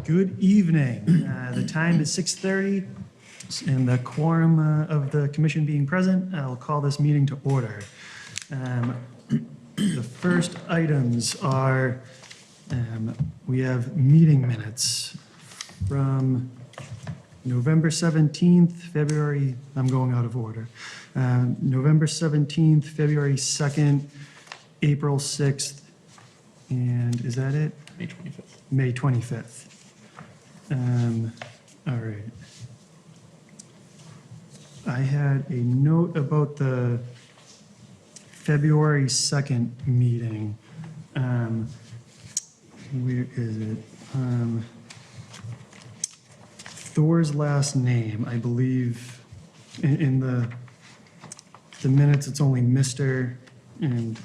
Good evening. The time is 6:30, and the quorum of the commission being present, I'll call this meeting to order. The first items are, we have meeting minutes from November 17th, February, I'm going out of order. November 17th, February 2nd, April 6th, and is that it? May 25th. May 25th. All right. I had a note about the February 2nd meeting. Where is it? Thor's last name, I believe, in the minutes, it's only Mr., and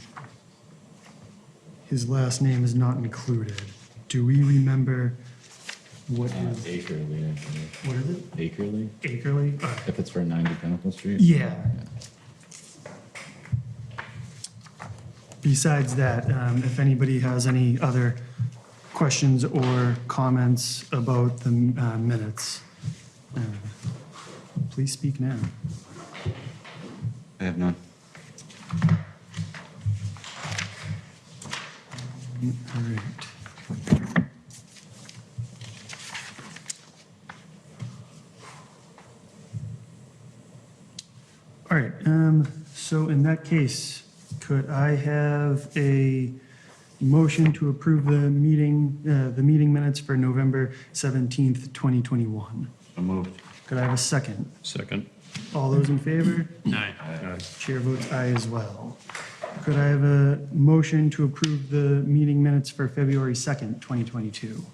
his last name is not included. Do we remember what is, Acrely, actually. what is it? Acrely, Acrely? All right. if it's for 90 Pinnacle Street. Yeah. Besides that, if anybody has any other questions or comments about the minutes, please speak now. I have none. All right. All right, so in that case, could I have a motion to approve the meeting minutes for November 17th, 2021? So moved. Could I have a second? Second. All those in favor? Aye. Chair votes aye as well. Could I have a motion to approve the meeting minutes for February 2nd, 2022?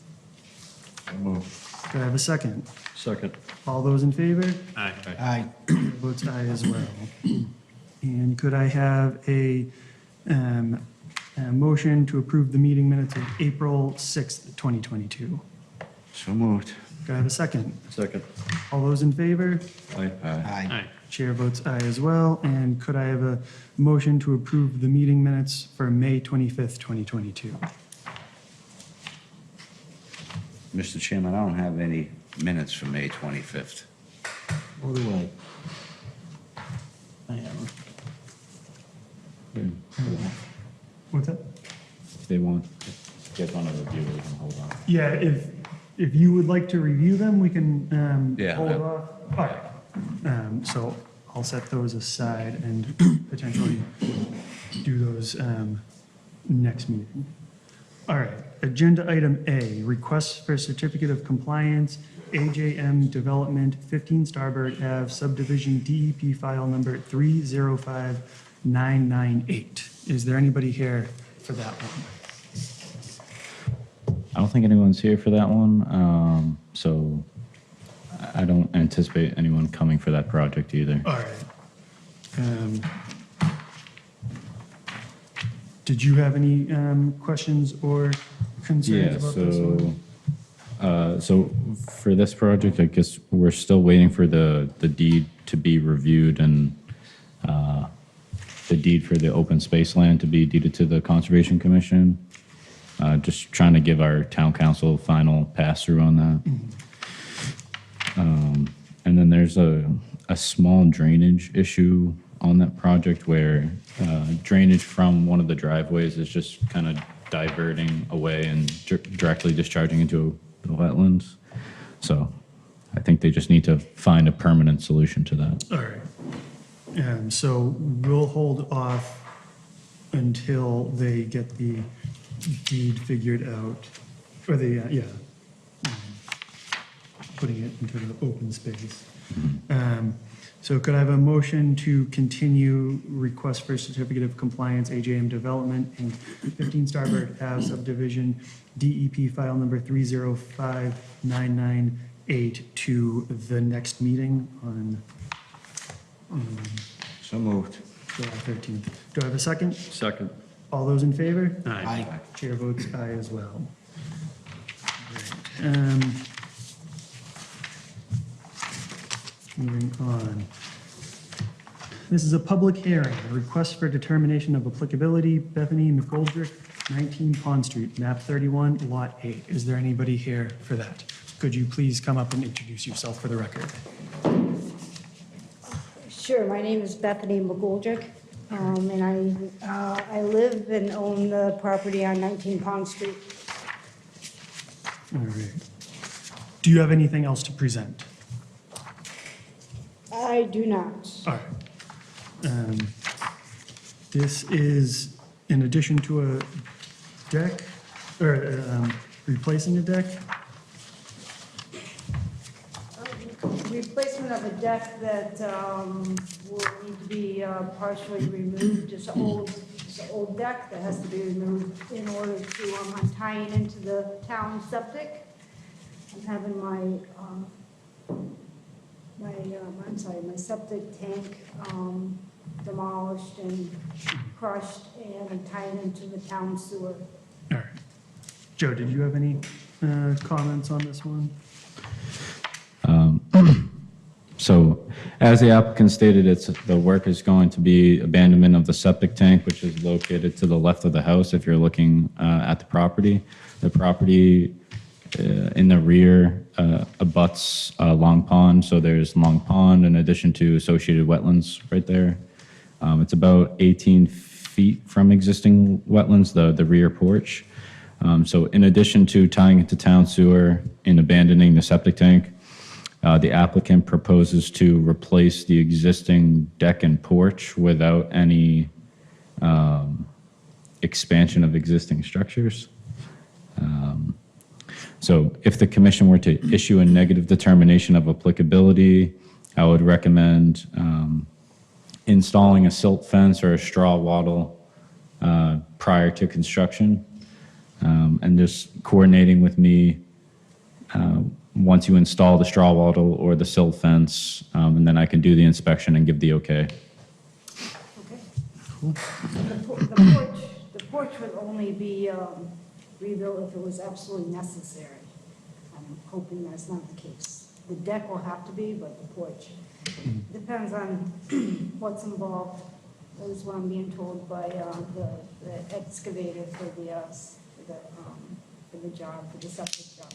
So moved. Could I have a second? Second. All those in favor? Aye. Aye. Votes aye as well. And could I have a motion to approve the meeting minutes of April 6th, 2022? So moved. Could I have a second? Second. All those in favor? Aye. Aye. Aye. Chair votes aye as well. And could I have a motion to approve the meeting minutes for May 25th, 2022? Mr. Chairman, I don't have any minutes for May 25th. What do I am. What's that? If they want, if you guys want to review, we can hold on. Yeah, if you would like to review them, we can Yeah, hold that- off. All right. So I'll set those aside and potentially do those next meeting. All right, agenda item A, request for certificate of compliance, AJM Development, 15 Starboard Ave, subdivision DEP file number 305998. Is there anybody here for that one? I don't think anyone's here for that one, so I don't anticipate anyone coming for that project either. All right. Did you have any questions or concerns Yeah, about this one? so for this project, I guess we're still waiting for the deed to be reviewed and the deed for the open space land to be deeded to the Conservation Commission. Just trying to give our town council a final pass-through on that. And then there's a small drainage issue on that project where drainage from one of the driveways is just kind of diverting away and directly discharging into the wetlands. So I think they just need to find a permanent solution to that. All right. So we'll hold off until they get the deed figured out, or putting it into the open space. So could I have a motion to continue request for certificate of compliance, AJM Development, and 15 Starboard Ave subdivision, DEP file number 305998 to the next meeting on So moved. July 13th. Do I have a second? Second. All those in favor? Aye. Chair votes aye as well. Great. Moving on. This is a public hearing, a request for determination of applicability, Bethany McGoldrick, 19 Pond Street, map 31, lot 8. Is there anybody here for that? Could you please come up and introduce yourself for the record? Sure, my name is Bethany McGoldrick, and I live and own the property on 19 Pond Street. All right. Do you have anything else to present? I do not. All right. This is in addition to a deck, or replacing a deck? Replacement of a deck that will need to be partially removed. It's an old deck that has to be removed in order to, I'm tying into the town septic. I'm having my septic tank demolished and crushed, and I'm tying into the town sewer. All right. Joe, did you have any comments on this one? So as the applicant stated, the work is going to be abandonment of the septic tank, which is located to the left of the house if you're looking at the property. The property in the rear abuts Long Pond, so there's Long Pond in addition to associated wetlands right there. It's about 18 feet from existing wetlands, the rear porch. So in addition to tying into town sewer and abandoning the septic tank, the applicant proposes to replace the existing deck and porch without any expansion of existing structures. So if the commission were to issue a negative determination of applicability, I would recommend installing a silt fence or a straw wattle prior to construction, and just coordinating with me once you install the straw wattle or the silt fence, and then I can do the inspection and give the okay. Okay. The porch would only be rebuilt if it was absolutely necessary. I'm hoping that's not the case. The deck will have to be, but the porch. Depends on what's involved. That is what I'm being told by the excavator for the job, for the septic job.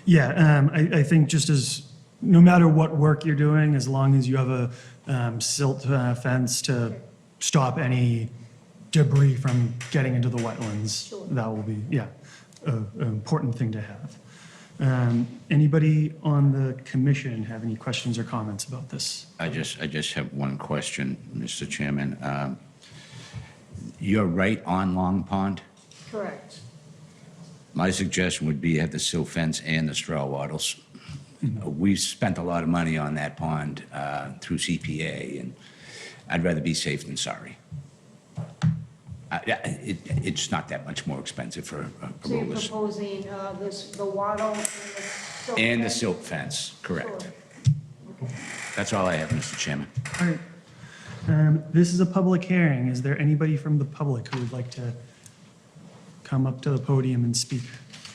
I think just as, no matter what work you're doing, as long as you have a silt fence to stop any debris from getting into the wetlands, Sure. that will be, an important thing to have. Anybody on the commission have any questions or comments about this? I just have one question, Mr. Chairman. You're right on Long Pond? Correct. My suggestion would be have the silt fence and the straw wattles. We've spent a lot of money on that pond through CPA, and I'd rather be safe than sorry. It's not that much more expensive for a So you're rollers. proposing the wattle and the silt And the fence? silt fence, correct. Sure. Okay. That's all I have, Mr. Chairman. All right. This is a public hearing. Is there anybody from the public who would like to come up to the podium and speak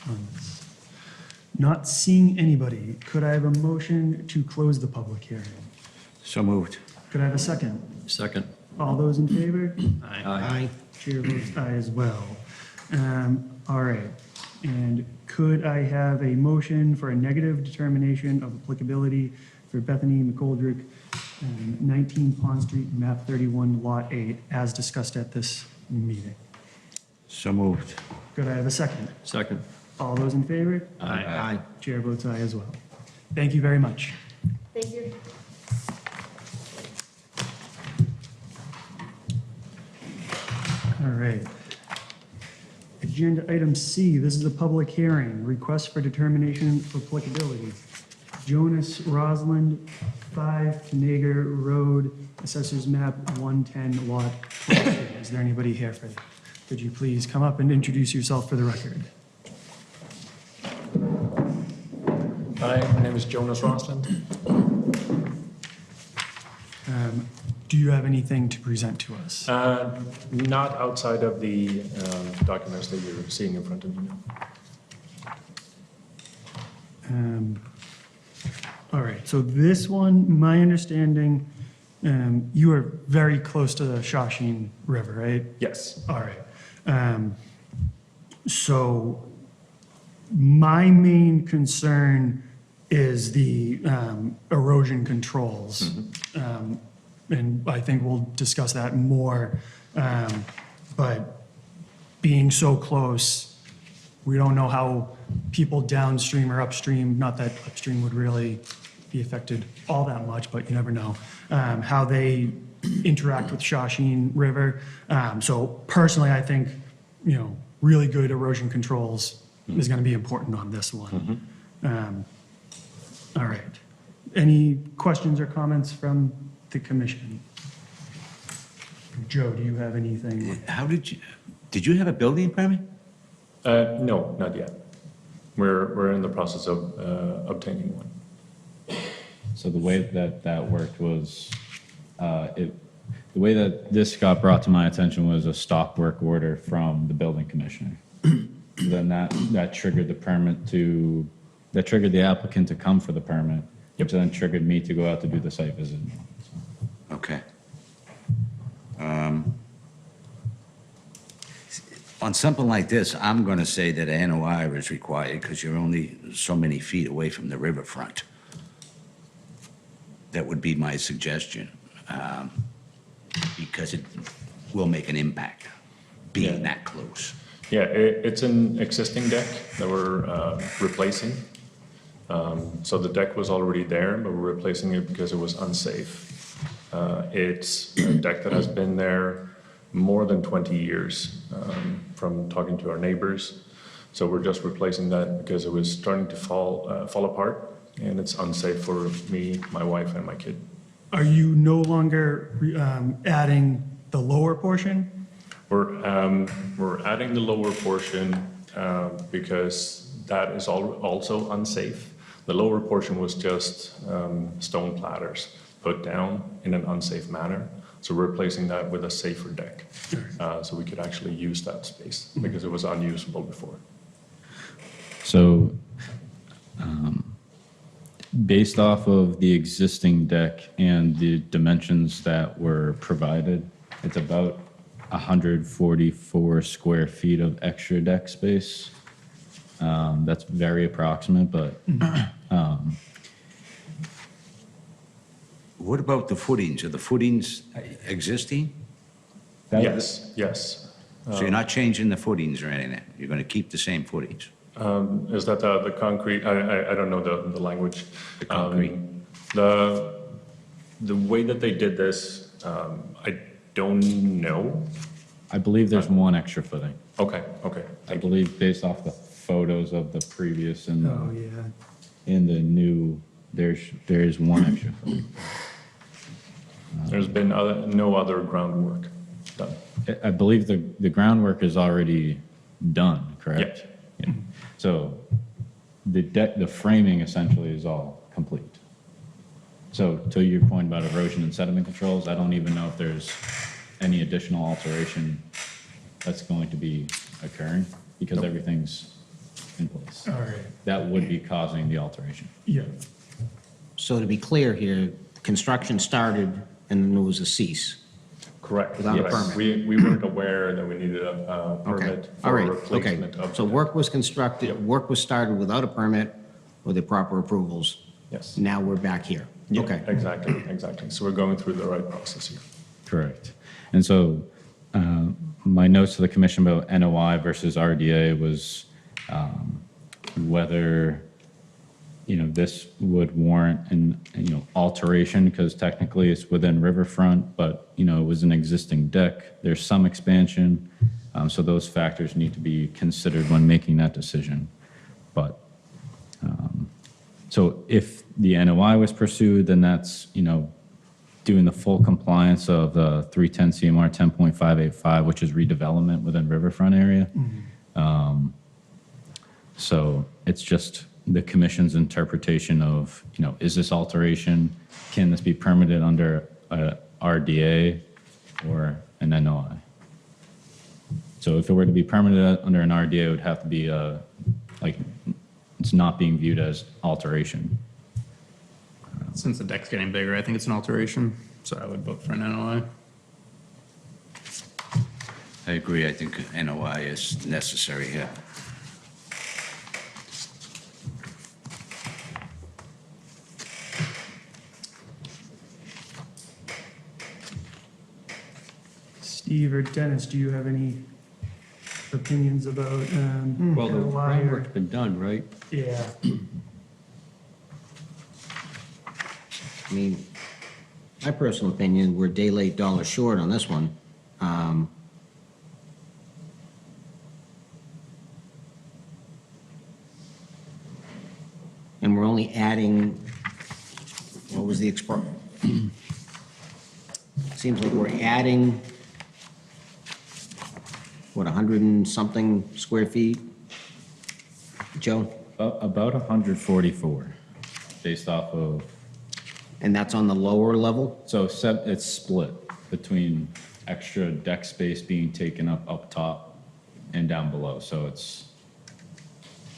on this? Not seeing anybody, could I have a motion to close the public hearing? So moved. Could I have a second? Second. All those in favor? Aye. Chair votes aye as well. All right. And could I have a motion for a negative determination of applicability for Bethany McGoldrick, 19 Pond Street, map 31, lot 8, as discussed at this meeting? So moved. Could I have a second? Second. All those in favor? Aye. Chair votes aye as well. Thank you very much. Thank you. All right. Agenda item C, this is a public hearing, request for determination of applicability. Jonas Rosland, 5 Knager Road, Assessors Map 110, Lot 22. Is there anybody here for that? Could you please come up and introduce yourself for the record? Hi, my name is Jonas Rosland. Do you have anything to present to us? Not outside of the documents that you're seeing in front of you now. All right, so this one, my understanding, you are very close to the Shawshene River, right? Yes. All right. So my main concern is the erosion controls. And I think we'll discuss that more. But being so close, we don't know how people downstream or upstream, not that upstream would really be affected all that much, but you never know, how they interact with Shawshene River. So personally, I think, really good erosion controls is going to be important on this one. All right. Any questions or comments from the commission? Joe, do you have anything? How did you have a building permit? No, not yet. We're in the process of obtaining one. So the way that worked was, the way that this got brought to my attention was a stop work order from the building commissioner. Then that triggered the permit that triggered the applicant to come for the permit, which then triggered me to go out to do the site visit. Okay. On something like this, I'm going to say that an NOI is required because you're only so many feet away from the riverfront. That would be my suggestion, because it will make an impact being Yeah. that close. Yeah, it's an existing deck that we're replacing. So the deck was already there, but we're replacing it because it was unsafe. It's a deck that has been there more than 20 years, from talking to our neighbors. So we're just replacing that because it was starting to fall apart, and it's unsafe for me, my wife, and my kid. Are you no longer adding the lower portion? We're adding the lower portion because that is also unsafe. The lower portion was just stone platters put down in an unsafe manner. So we're replacing that with a safer deck, so we could actually use that space because it was unusable before. So, based off of the existing deck and the dimensions that were provided, it's about 144 square feet of extra deck space. That's very approximate, but What about the footings? Are the footings existing? that- Yes. So you're not changing the footings or anything? You're going to keep the same footings? Is that the concrete? I don't know the language. The concrete. The way that they did this, I don't know. I believe there's one extra footing. Okay. I Thank you. believe based off the photos of the previous and Oh, yeah. in the new, there's one extra footing. There's been no other groundwork done. I believe the groundwork is already done, correct? Yeah. Yeah. So the framing essentially is all complete. So to your point about erosion and sediment controls, I don't even know if there's any additional alteration that's going to be occurring because everything's in place. All right. That would be causing the alteration. Yeah. So to be clear here, construction started and then there was a cease. Correct. Without a Yes. permit. We weren't aware that we needed a Okay, permit all for right, replacement okay. of. So the work deck. was constructed, Yep. work was started without a permit with the proper approvals. Yes. Now we're back here. Yeah, Okay. Exactly. So we're going through the right process here. Correct. And so my notes to the commission about NOI versus RDA was whether, this would warrant an, alteration because technically it's within riverfront, but, it was an existing deck. There's some expansion. So those factors need to be considered when making that decision. But, so if the NOI was pursued, then that's, doing the full compliance of the 310 CMR 10.585, which is redevelopment within riverfront area. So it's just the commission's interpretation of, is this alteration, can this be permitted under a RDA or an NOI? So if it were to be permitted under an RDA, it would have to be it's not being viewed as alteration. Since the deck's getting bigger, I think it's an alteration, so I would vote for an NOI. I agree, I think NOI is necessary here. Steve or Dennis, do you have any opinions about, Well, the NOI or- framework's been done, right? Yeah, I mean, my personal opinion, we're day late, dollar short on this one. And we're only adding, what was the seems like we're adding, what, 100 and something square feet? Joe? About 144, based off of, And that's on the lower level? so it's split between extra deck space being taken up top and down below. So it's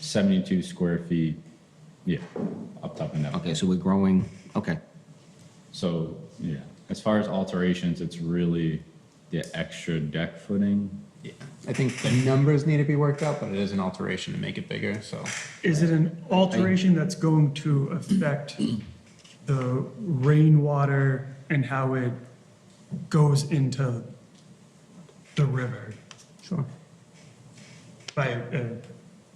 72 square feet, yeah, up top and down. Okay, so we're growing, okay. So, yeah, as far as alterations, it's really the extra deck footing. Yeah, I think the numbers need to be worked out, but it is an alteration to make it bigger, so. is it an alteration that's going to affect the rainwater and how it goes into the river? Sure. By,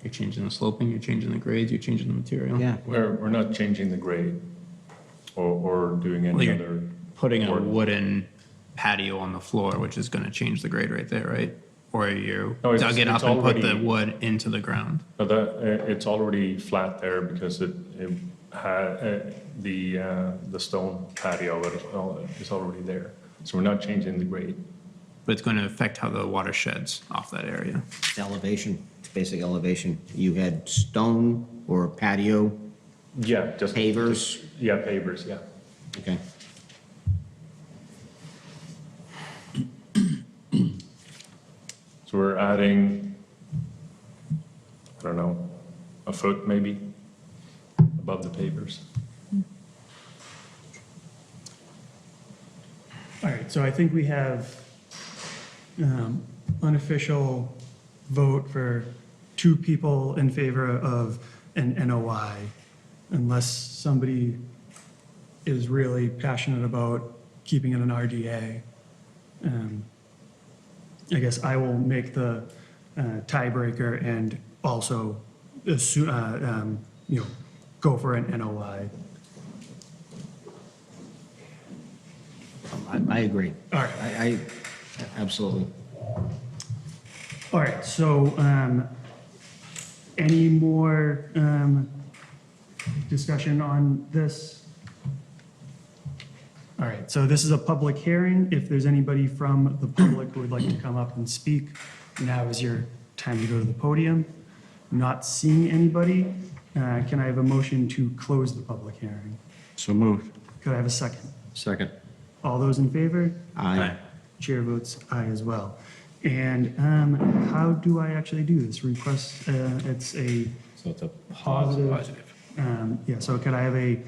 You're changing the sloping, you're changing the grades, you're changing the material. Yeah. We're not changing the grade or doing Well, any you're other. putting a or- wooden patio on the floor, which is gonna change the grade right there, right? Or you No, it's- dug it it's up and put the already- wood into the ground. No, it's already flat there because it had, the stone patio is already there. So we're not changing the grade. But it's gonna affect how the water sheds off that area. It's elevation, it's basic elevation. You had stone or patio, Yeah, just. Pavers? Yeah, pavers, yeah. okay. So we're adding, I don't know, a foot maybe above the pavers. all right, so I think we have unofficial vote for 2 people in favor of an NOI, unless somebody is really passionate about keeping it an RDA. I guess I will make the tiebreaker and also go for an NOI. I agree. All right. I absolutely. All right, so any more discussion on this? All right, so this is a public hearing. If there's anybody from the public who would like to come up and speak, now is your time to go to the podium. Not seeing anybody, can I have a motion to close the public hearing? So moved. Could I have a second? Second. All those in favor? Aye. Chair votes aye as well. And how do I actually do this? Request, it's a So it's a positive. Yeah, so could I have a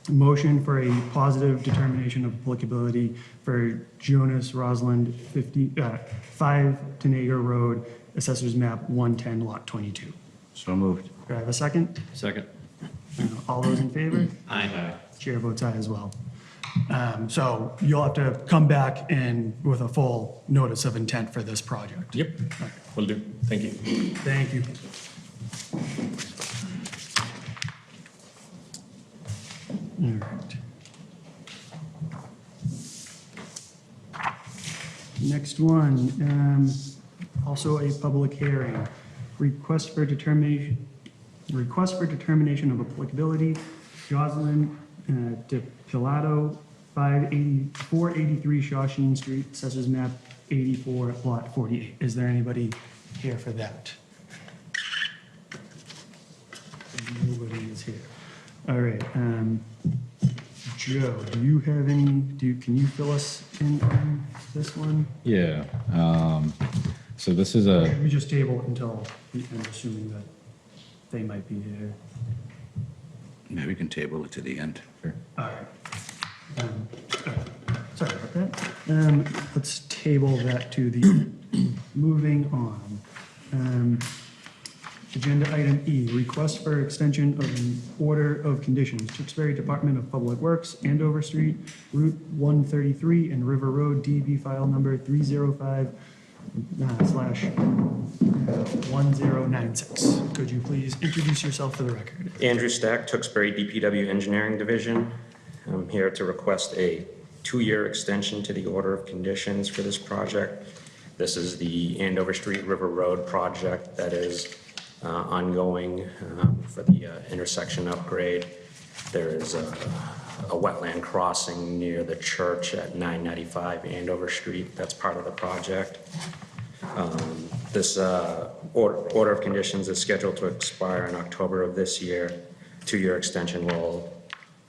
motion for a positive determination of applicability for Jonas Rosalind 5 Tenager Road, Assessors Map 110, Lot 22? So moved. Could I have a second? Second. All those in favor? Aye. Chair votes aye as well. So you'll have to come back in with a full notice of intent for this project. Yep, will do. Thank you. Thank you. All right. Next one, also a public hearing. Request for determination of applicability, Jocelyn De Pilato, 483 Shawshene Street, Assessors Map 84, Lot 48. Is there anybody here for that? Nobody is here. All right, Joe, do you have any, can you fill us in on this one? Yeah, so this is We just table it until, I'm assuming that they might be here. Maybe we can table it to the end. Sure. All right. Sorry about that. Let's table that to the, moving on. Agenda item E, request for extension of an order of conditions, Tewksbury Department of Public Works, Andover Street, Route 133 and River Road, DB file number 305/1096. Could you please introduce yourself for the record? Andrew Stack, Tewksbury DPW Engineering Division. I'm here to request a 2-year extension to the order of conditions for this project. This is the Andover Street River Road project that is ongoing for the intersection upgrade. There is a wetland crossing near the church at 995 Andover Street. That's part of the project. This order of conditions is scheduled to expire in October of this year. 2-year extension will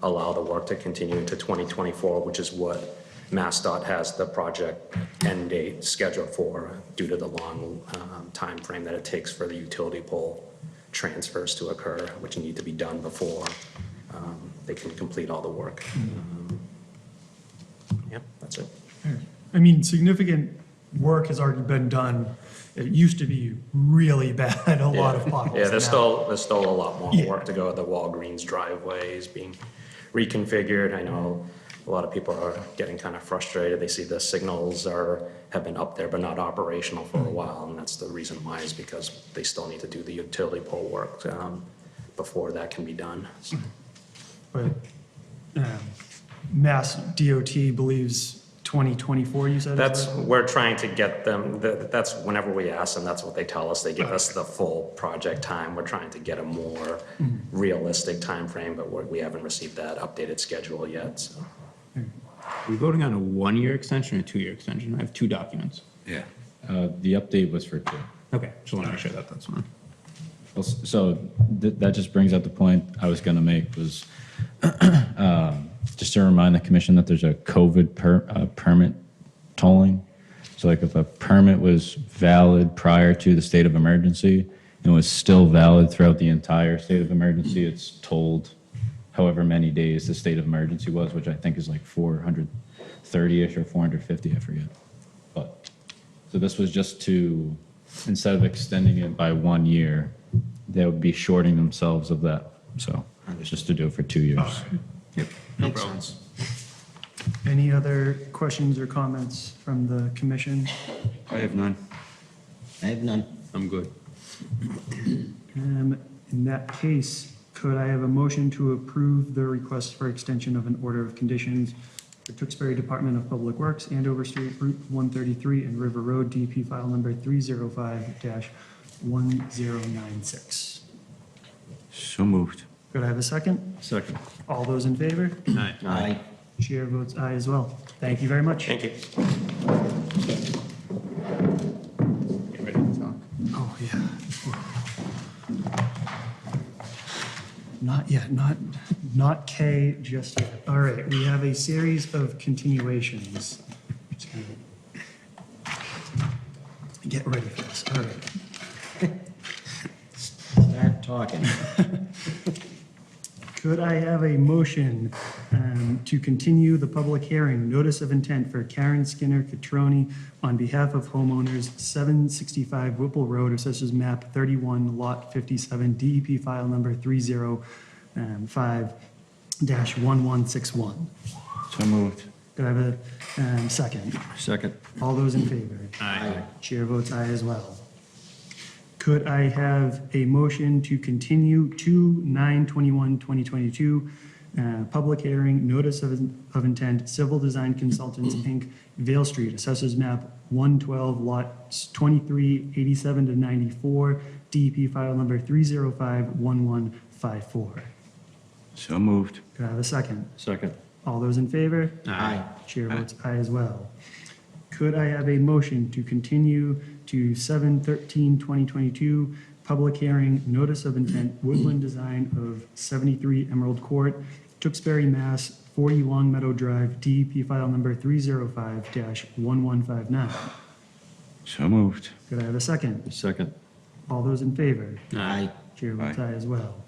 allow the work to continue into 2024, which is what MassDOT has the project end date scheduled for due to the long time frame that it takes for the utility pole transfers to occur, which need to be done before they can complete all the work. Yep, that's it. I mean, significant work has already been done. It used to be really bad, a lot of potholes. Yeah, there's now. still a lot more Yeah. work to go. The Walgreens driveway is being reconfigured. I know a lot of people are getting kind of frustrated. They see the signals have been up there but not operational for a while, and that's the reason why, is because they still need to do the utility pole work before that can be done. So, But Mass DOT believes 2024, you said? we're trying to get them, that's whenever we ask them, that's what they tell us. They give us the full project time. We're trying to get a more realistic time frame, but we haven't received that updated schedule yet, so. Are we voting on a 1-year extension or a 2-year extension? I have 2 documents. Yeah. The update was for 2. Okay, just want to make sure that that's one. So that just brings up the point I was going to make, was just to remind the commission that there's a COVID permit tolling. So like if a permit was valid prior to the state of emergency and was still valid throughout the entire state of emergency, it's tolled however many days the state of emergency was, which I think is like 430-ish or 450, I forget. But, so this was just to, instead of extending it by 1 year, they would be shorting themselves of that. So it's just to do it for 2 years. Yep, no problem. Any other questions or comments from the commission? I have none. I have none. I'm good. In that case, could I have a motion to approve the request for extension of an order of conditions for Tewksbury Department of Public Works, Andover Street, Route 133 and River Road, DP file number 305-1096? So moved. Could I have a second? Second. All those in favor? Aye. Aye. Chair votes aye as well. Thank you very much. Thank you. Get ready to talk. Oh, yeah. Not yet, not K just yet. All right, we have a series of continuations. Just gonna get ready for this, all right. Start talking. Could I have a motion to continue the public hearing, notice of intent for Karen Skinner Catroni on behalf of homeowners 765 Whipple Road, Assessors Map 31, Lot 57, DEP file number 305-1161? So moved. Could I have a second? Second. All those in favor? Aye. Chair votes aye as well. Could I have a motion to continue to 9/21/2022, public hearing, notice of intent, Civil Design Consultants, Inc., Vale Street, Assessors Map 112, lots 23, 87 to 94, DEP file number 305-1154? So moved. Could I have a second? Second. All those in favor? Aye. Chair votes aye as well. Could I have a motion to continue to 7/13/2022, public hearing, notice of intent, woodland design of 73 Emerald Court, Tewksbury, Mass. 40 Long Meadow Drive, DEP file number 305-1159? So moved. Could I have a second? Second. All those in favor? Aye. Chair votes aye as well.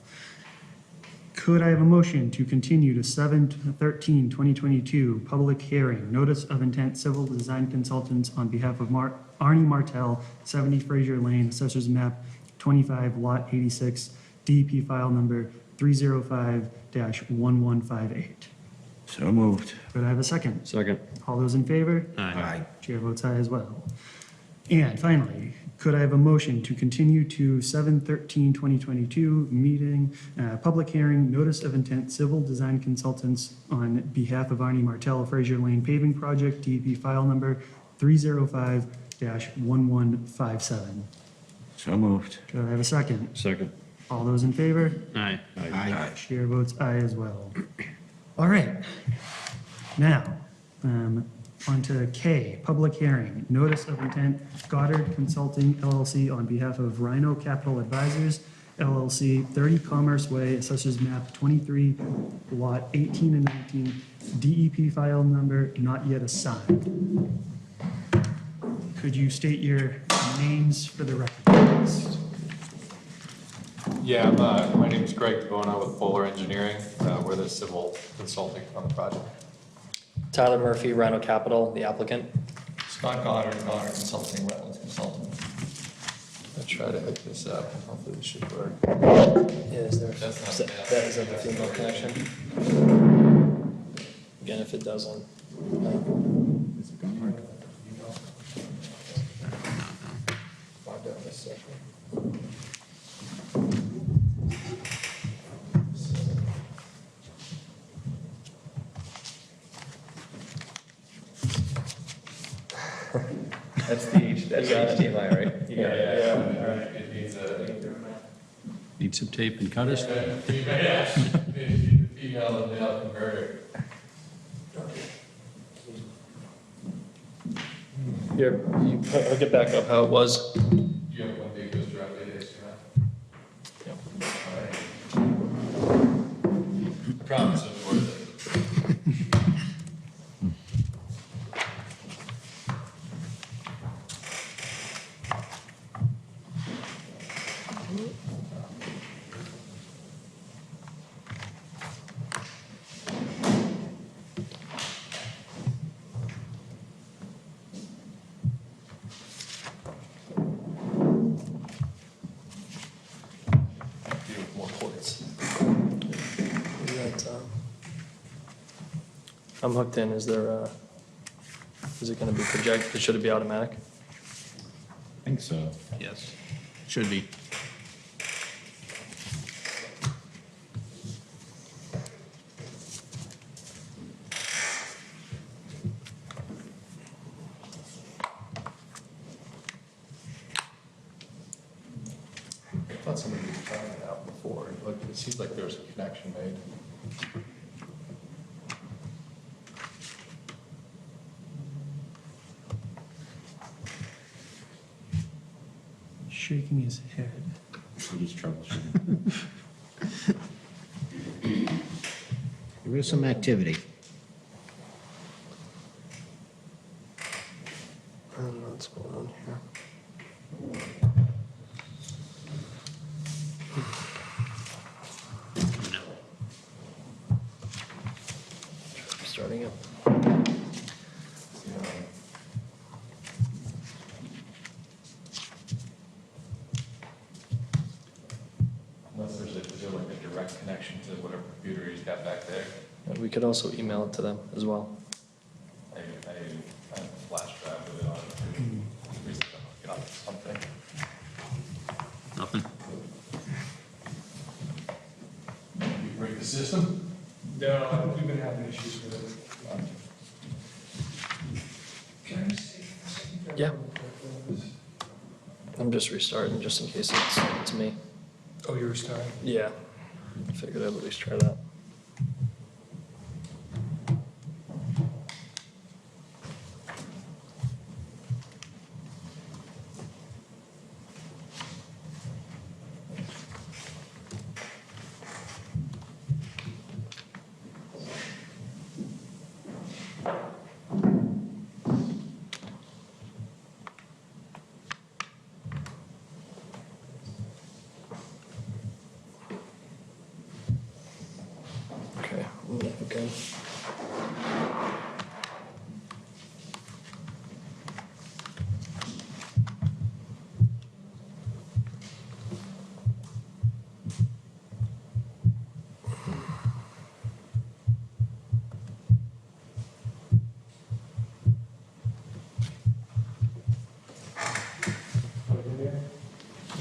Could I have a motion to continue to 7/13/2022, public hearing, notice of intent, civil design consultants on behalf of Arnie Martell, 70 Fraser Lane, Assessors Map 25, Lot 86, DEP file number 305-1158. So moved. Could I have a second? Second. All those in favor? Aye. Chair votes aye as well. And finally, could I have a motion to continue to 7/13/2022 meeting, public hearing, notice of intent, civil design consultants on behalf of Arnie Martell, Fraser Lane paving project, DEP file number 305-1157. So moved. Could I have a second? Second. All those in favor? Aye. Aye. Chair votes aye as well. All right. Now, on to K, public hearing, notice of intent, Goddard Consulting LLC on behalf of Rhino Capital Advisors LLC, 30 Commerce Way, Assessors Map 23, Lot 18 and 19, DEP file number not yet assigned. Could you state your names for the record, please? Yeah, my name is Greg DeBona with Polar Engineering. We're the civil consulting on the project. Tyler Murphy, Rhino Capital, the applicant. Scott Goddard, Goddard Consulting, Wetlands Consultant. I'll try to hook this up, and hopefully this should work. Yeah, is there, That's not bad. that is that the female connection? Again, if it doesn't. Find out in a second. That's the HDMI, right? Yeah. It needs a. Need some tape and cut us? Yeah, the female and male converter. Here, you hook it back up how it was. Do you have one big booster update, All right. Promise it was worth it. Deal with more ports. I'm hooked in. Is there, is it gonna be projected? Should it be automatic? I think so. Yes. Should be. I thought somebody was trying it out before. It seems like there was a connection made. Shaking his head. He's troubleshooting. There is some activity. I don't know what's going on here. Starting it. Unless there's like a direct connection to whatever computer he's got back there. We could also email it to them as well. I have a flash drive with it on it. too. Reason to get on something. Nothing. You break the system? No, we've been having issues with it. Yeah. I'm just restarting just in case it's me. Oh, you're starting? Yeah. Figured I'd at least try that.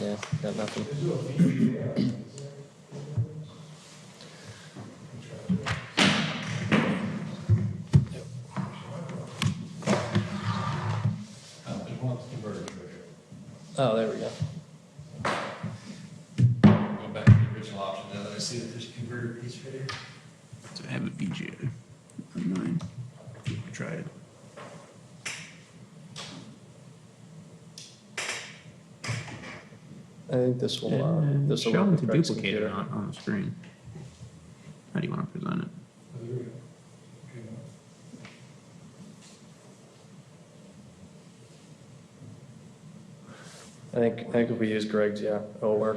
Yeah, got nothing. Oh, there we go. Go back to the original option now that I see that there's a converter piece right here. So I have a VGA on mine. I tried it. I think this will, this will Show work to with Greg's duplicate it computer. on the screen. How do you want to present it? I think if we use Greg's, yeah, it'll work.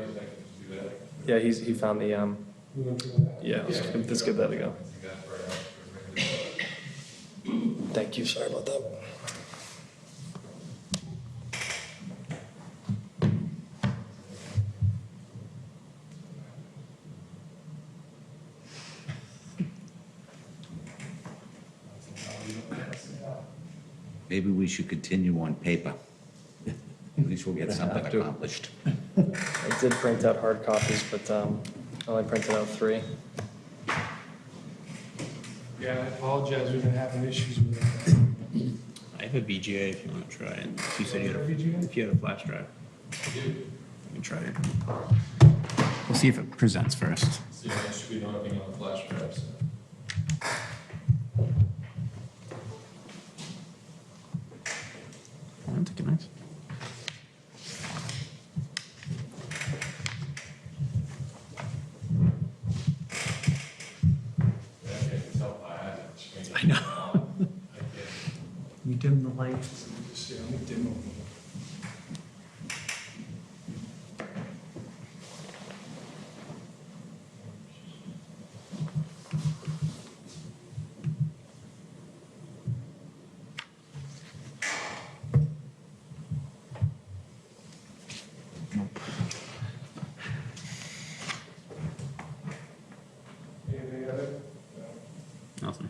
Yeah, he found the, yeah, let's give that a go. Thank you, sorry about that. Maybe we should continue on paper. At least we'll get something accomplished. I did print out hard copies, but I only printed out 3. Yeah, I apologize, we've been having issues with it. I have a VGA if you want to try it. You said you had a flash drive. You can try it. We'll see if it presents first. See, there should be nothing on the flash drive, so. I don't think it nice. I know. We dim the lights. Just, let me dim them. Anything other? Nothing.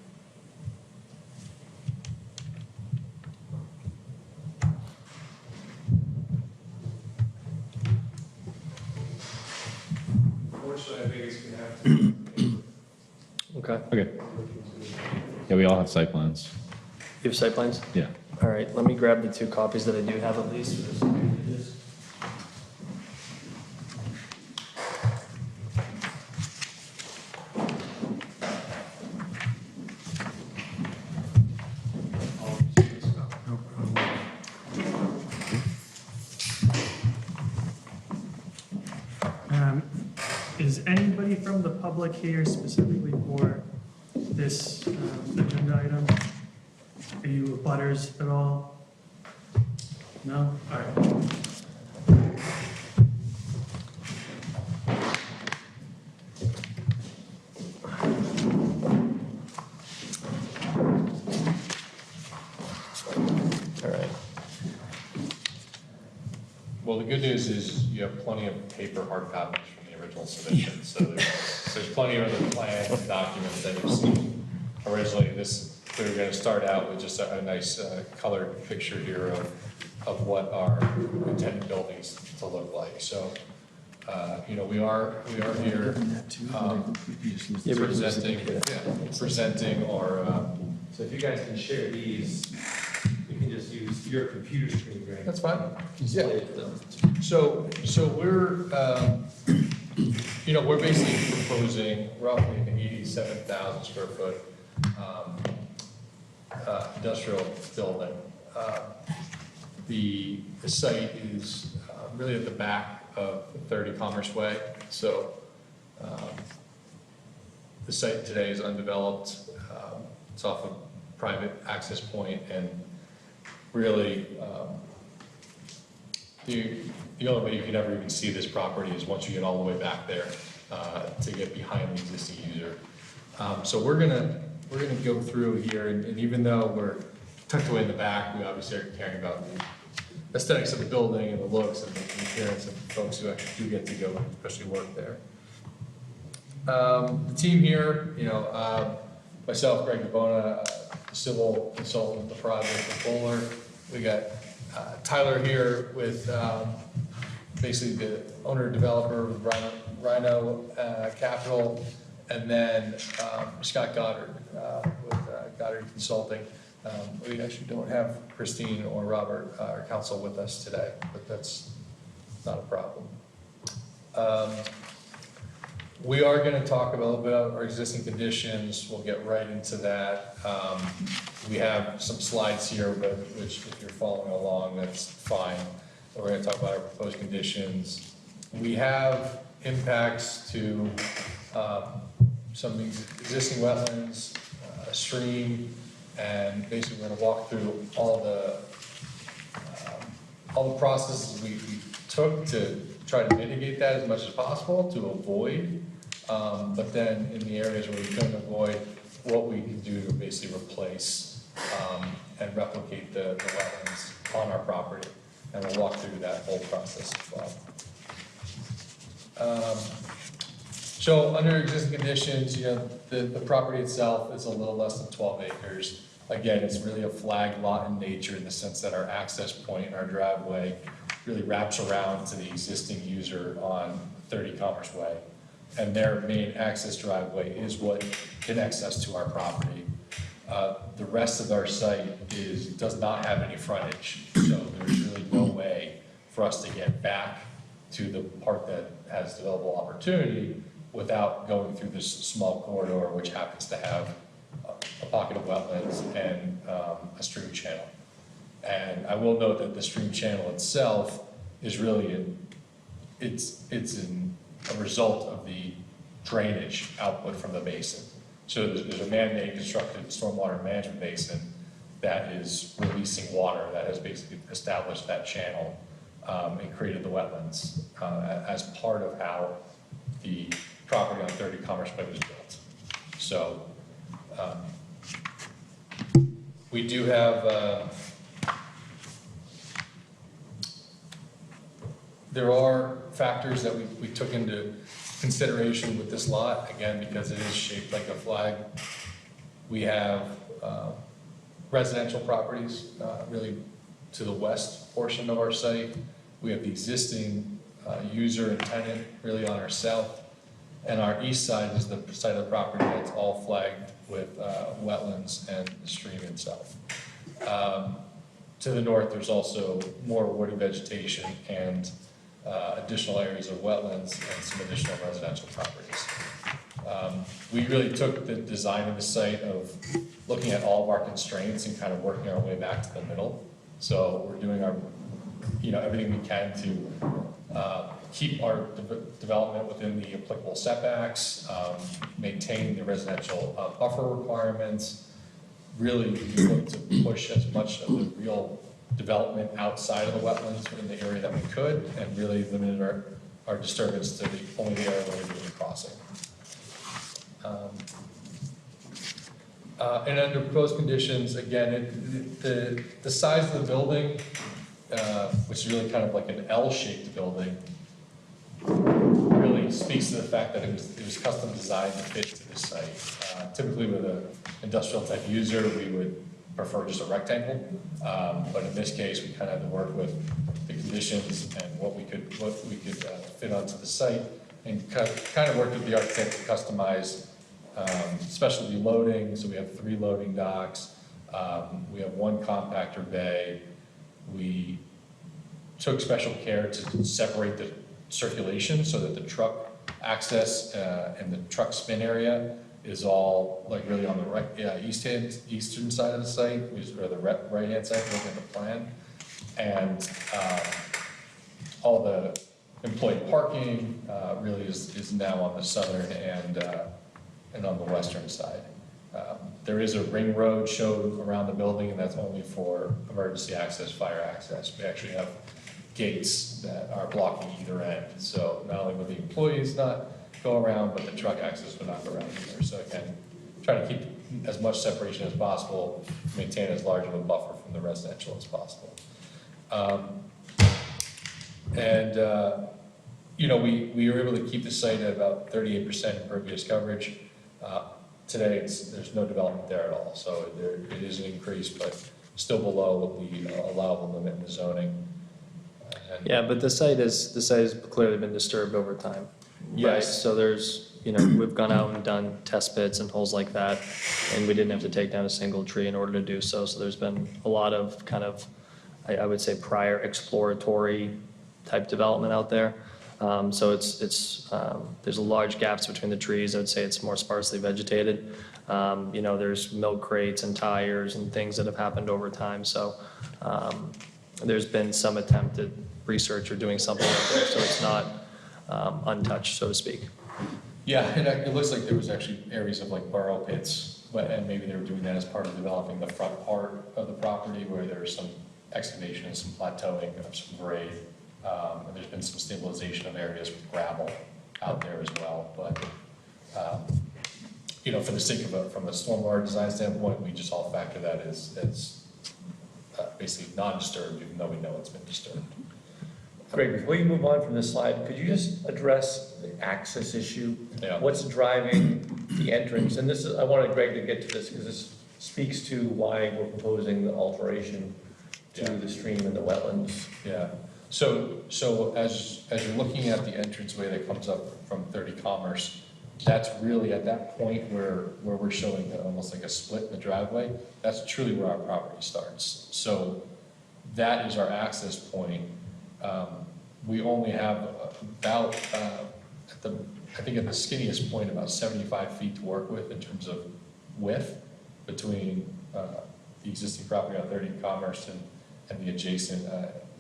Unfortunately, I think it's gonna have to. Okay. Okay. Yeah, we all have site plans. You have site plans? Yeah. All right, let me grab the 2 copies that I do have at least. For this. Is anybody from the public here specifically for this agenda item? Are you abutters at all? No? All right. All right. Well, the good news is you have plenty of paper hard copies from the original submission, so there's plenty of other plans and documents that you've seen. Originally, we were gonna start out with just a nice colored picture here of what our intended buildings to look like. So, we are here presenting our, so if you guys can share these, you can just use your computer screen, Greg. That's fine. Yeah. So we're, we're basically proposing roughly an 87,000 square foot industrial building. The site is really at the back of 30 Commerce Way. So the site today is undeveloped. It's off a private access point, and really the only way you could ever even see this property is once you get all the way back there to get behind the existing user. So we're gonna go through here, and even though we're tucked away in the back, we obviously are caring about the aesthetics of the building and the looks and the appearance of folks who actually do get to go, especially work there. The team here, myself, Greg DeBona, civil consultant with the project, the Bowler. We got Tyler here with basically the owner developer with Rhino Capital, and then Scott Goddard with Goddard Consulting. We actually don't have Christine or Robert, our counsel, with us today, but that's not a problem. We are going to talk a little bit about our existing conditions. We'll get right into that. We have some slides here, but which if you're following along, that's fine. We're going to talk about our proposed conditions. We have impacts to some existing wetlands, a stream, and basically we're going to walk through all the processes we took to try to mitigate that as much as possible to avoid, but then in the areas where we couldn't avoid, what we can do to basically replace and replicate the wetlands on our property. And we'll walk through that whole process as well. So under existing conditions, the property itself is a little less than 12 acres. Again, it's really a flag lot in nature in the sense that our access point, our driveway, really wraps around to the existing user on 30 Commerce Way. And their main access driveway is what connects us to our property. The rest of our site does not have any frontage, so there's really no way for us to get back to the part that has developable opportunity without going through this small corridor, which happens to have a pocket of wetlands and a stream channel. And I will note that the stream channel itself is really it's a result of the drainage output from the basin. So there's a man-made constructed stormwater management basin that is releasing water that has basically established that channel and created the wetlands as part of how the property on 30 Commerce Way was built. So we do have, there are factors that we took into consideration with this lot, again, because it is shaped like a flag. We have residential properties really to the west portion of our site. We have the existing user and tenant really on our south. And our east side is the side of the property that's all flagged with wetlands and the stream itself. To the north, there's also more woody vegetation and additional areas of wetlands and some additional residential properties. We really took the design of the site of looking at all of our constraints and kind of working our way back to the middle. So we're doing our, everything we can to keep our development within the applicable setbacks, maintain the residential buffer requirements. Really, we look to push as much of the real development outside of the wetlands in the area that we could, and really limited our disturbance to only the area where we're doing crossing. And under proposed conditions, again, the size of the building, which is really kind of like an L-shaped building, really speaks to the fact that it was custom designed to fit to the site. Typically with an industrial type user, we would prefer just a rectangle, but in this case, we kind of had to work with the conditions and what we could fit onto the site, and kind of work with the architect to customize specialty loading. So we have 3 loading docks, we have 1 compactor bay. We took special care to separate the circulation so that the truck access and the truck spin area is all like really on the eastern side of the site, or the right-hand side, looking at the plan. And all the employee parking really is now on the southern and on the western side. There is a ring road showed around the building, and that's only for emergency access, fire access. We actually have gates that are blocking either end. So not only will the employees not go around, but the truck access will not go around either. So again, trying to keep as much separation as possible, maintain as large of a buffer from the residential as possible. We were able to keep the site at about 38% impervious coverage. Today, there's no development there at all, so it is an increase, but still below what the allowable limit in the zoning. Yeah, but the site has clearly been disturbed over time. Right? Yes. So there's, we've gone out and done test pits and holes like that, and we didn't have to take down a single tree in order to do so. So there's been a lot of kind of, I would say, prior exploratory type development out there. So there's large gaps between the trees. I would say it's more sparsely vegetated. There's milk crates and tires and things that have happened over time. So there's been some attempt at research or doing something like that, so it's not untouched, so to speak. Yeah, it looks like there was actually areas of like burrow pits, and maybe they were doing that as part of developing the front part of the property where there's some excavation and some plateauing of some grade. And there's been some stabilization of areas with gravel out there as well. But, for the sake of from a stormwater design standpoint, we just all factor that as basically non-disturbed, even though we know it's been disturbed. Greg, before you move on from this slide, could you just address the access issue? Yeah. What's driving the entrance? And this is, I wanted Greg to get to this because this speaks to why we're proposing the alteration to the stream and the wetlands. Yeah. So as you're looking at the entranceway that comes up from 30 Commerce, that's really at that point where we're showing almost like a split in the driveway. That's truly where our property starts. So that is our access point. We only have about, at the skinniest point, about 75 feet to work with in terms of width between the existing property on 30 Commerce and the adjacent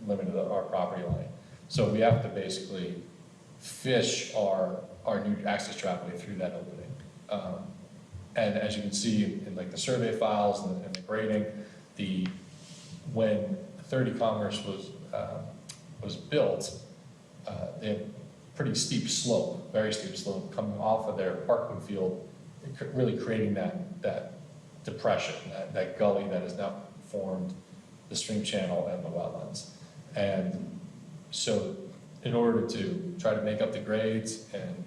limit of our property line. So we have to basically fish our new access driveway through that opening. And as you can see in like the survey files and the grading, when 30 Commerce was built, they had pretty steep slope, very steep slope coming off of their parking field, really creating that depression, that gully that has now formed the stream channel and the wetlands. And so in order to try to make up the grades and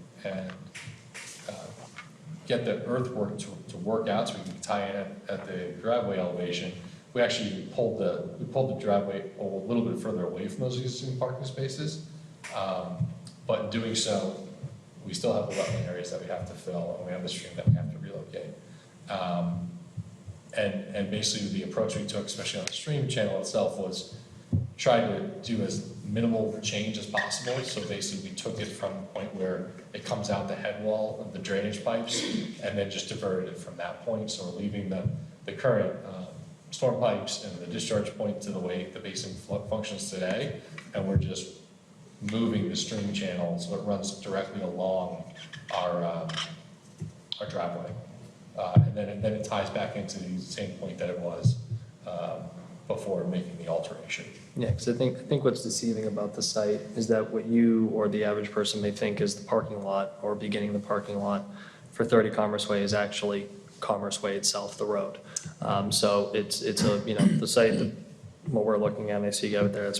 get the earthwork to work out so we can tie in at the driveway elevation, we actually pulled the driveway a little bit further away from those existing parking spaces. But in doing so, we still have the wetland areas that we have to fill, and we have the stream that we have to relocate. And basically the approach we took, especially on the stream channel itself, was try to do as minimal change as possible. So basically we took it from the point where it comes out the head wall of the drainage pipes and then just diverted it from that point. So we're leaving the current storm pipes and the discharge point to the way the basin functions today, and we're just moving the stream channel so it runs directly along our driveway. And then it ties back into the same point that it was before making the alteration. Yeah, because I think what's deceiving about the site is that what you or the average person may think is the parking lot or beginning of the parking lot for 30 Commerce Way is actually Commerce Way itself, the road. So it's a, the site that what we're looking at, and I see you out there, it's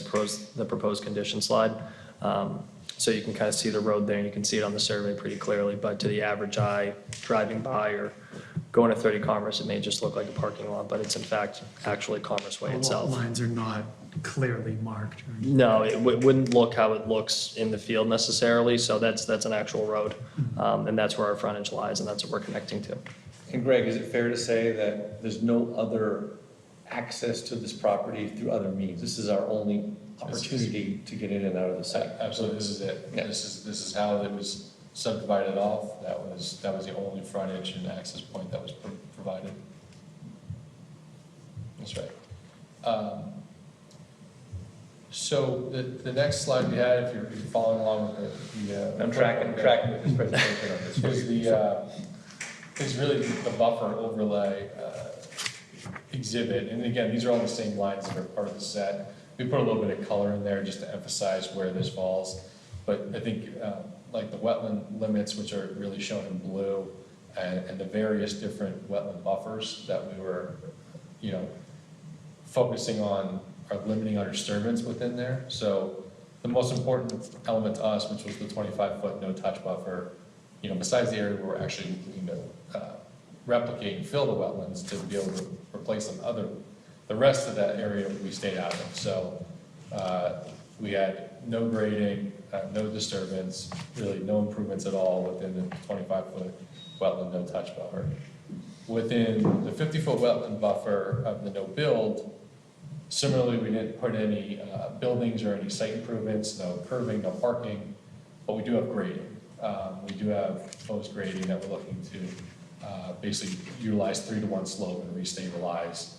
the proposed condition slide. So you can kind of see the road there and you can see it on the survey pretty clearly, but to the average eye driving by or going to 30 Commerce, it may just look like a parking lot, but it's in fact actually Commerce Way The itself. lot lines are not clearly marked. Or anything. No, it wouldn't look how it looks in the field necessarily, so that's an actual road. And that's where our frontage lies and that's what we're connecting to. And Greg, is it fair to say that there's no other access to this property through other means? This is our only opportunity to get in and out of the site. Absolutely, this is it. Yeah. This is how it was subdivided off. That was the only frontage and access point that was provided. That's right. So the next slide we had, if you're following along with the I'm tracking with this presentation on this. is really the buffer overlay exhibit. And again, these are all the same lines that are part of the set. We put a little bit of color in there just to emphasize where this falls. But I think like the wetland limits, which are really shown in blue, and the various different wetland buffers that we were, focusing on are limiting our disturbance within there. So the most important element to us, which was the 25-foot no-touch buffer, besides the area where we're actually looking to replicate and fill the wetlands to be able to replace them, the rest of that area we stayed out of. So we had no grading, no disturbance, really no improvements at all within the 25-foot wetland no-touch buffer. Within the 50-foot wetland buffer of the no-build, similarly, we didn't put any buildings or any site improvements, no curving, no parking, but we do have grading. We do have proposed grading that we're looking to basically utilize 3-to-1 slope and restabilize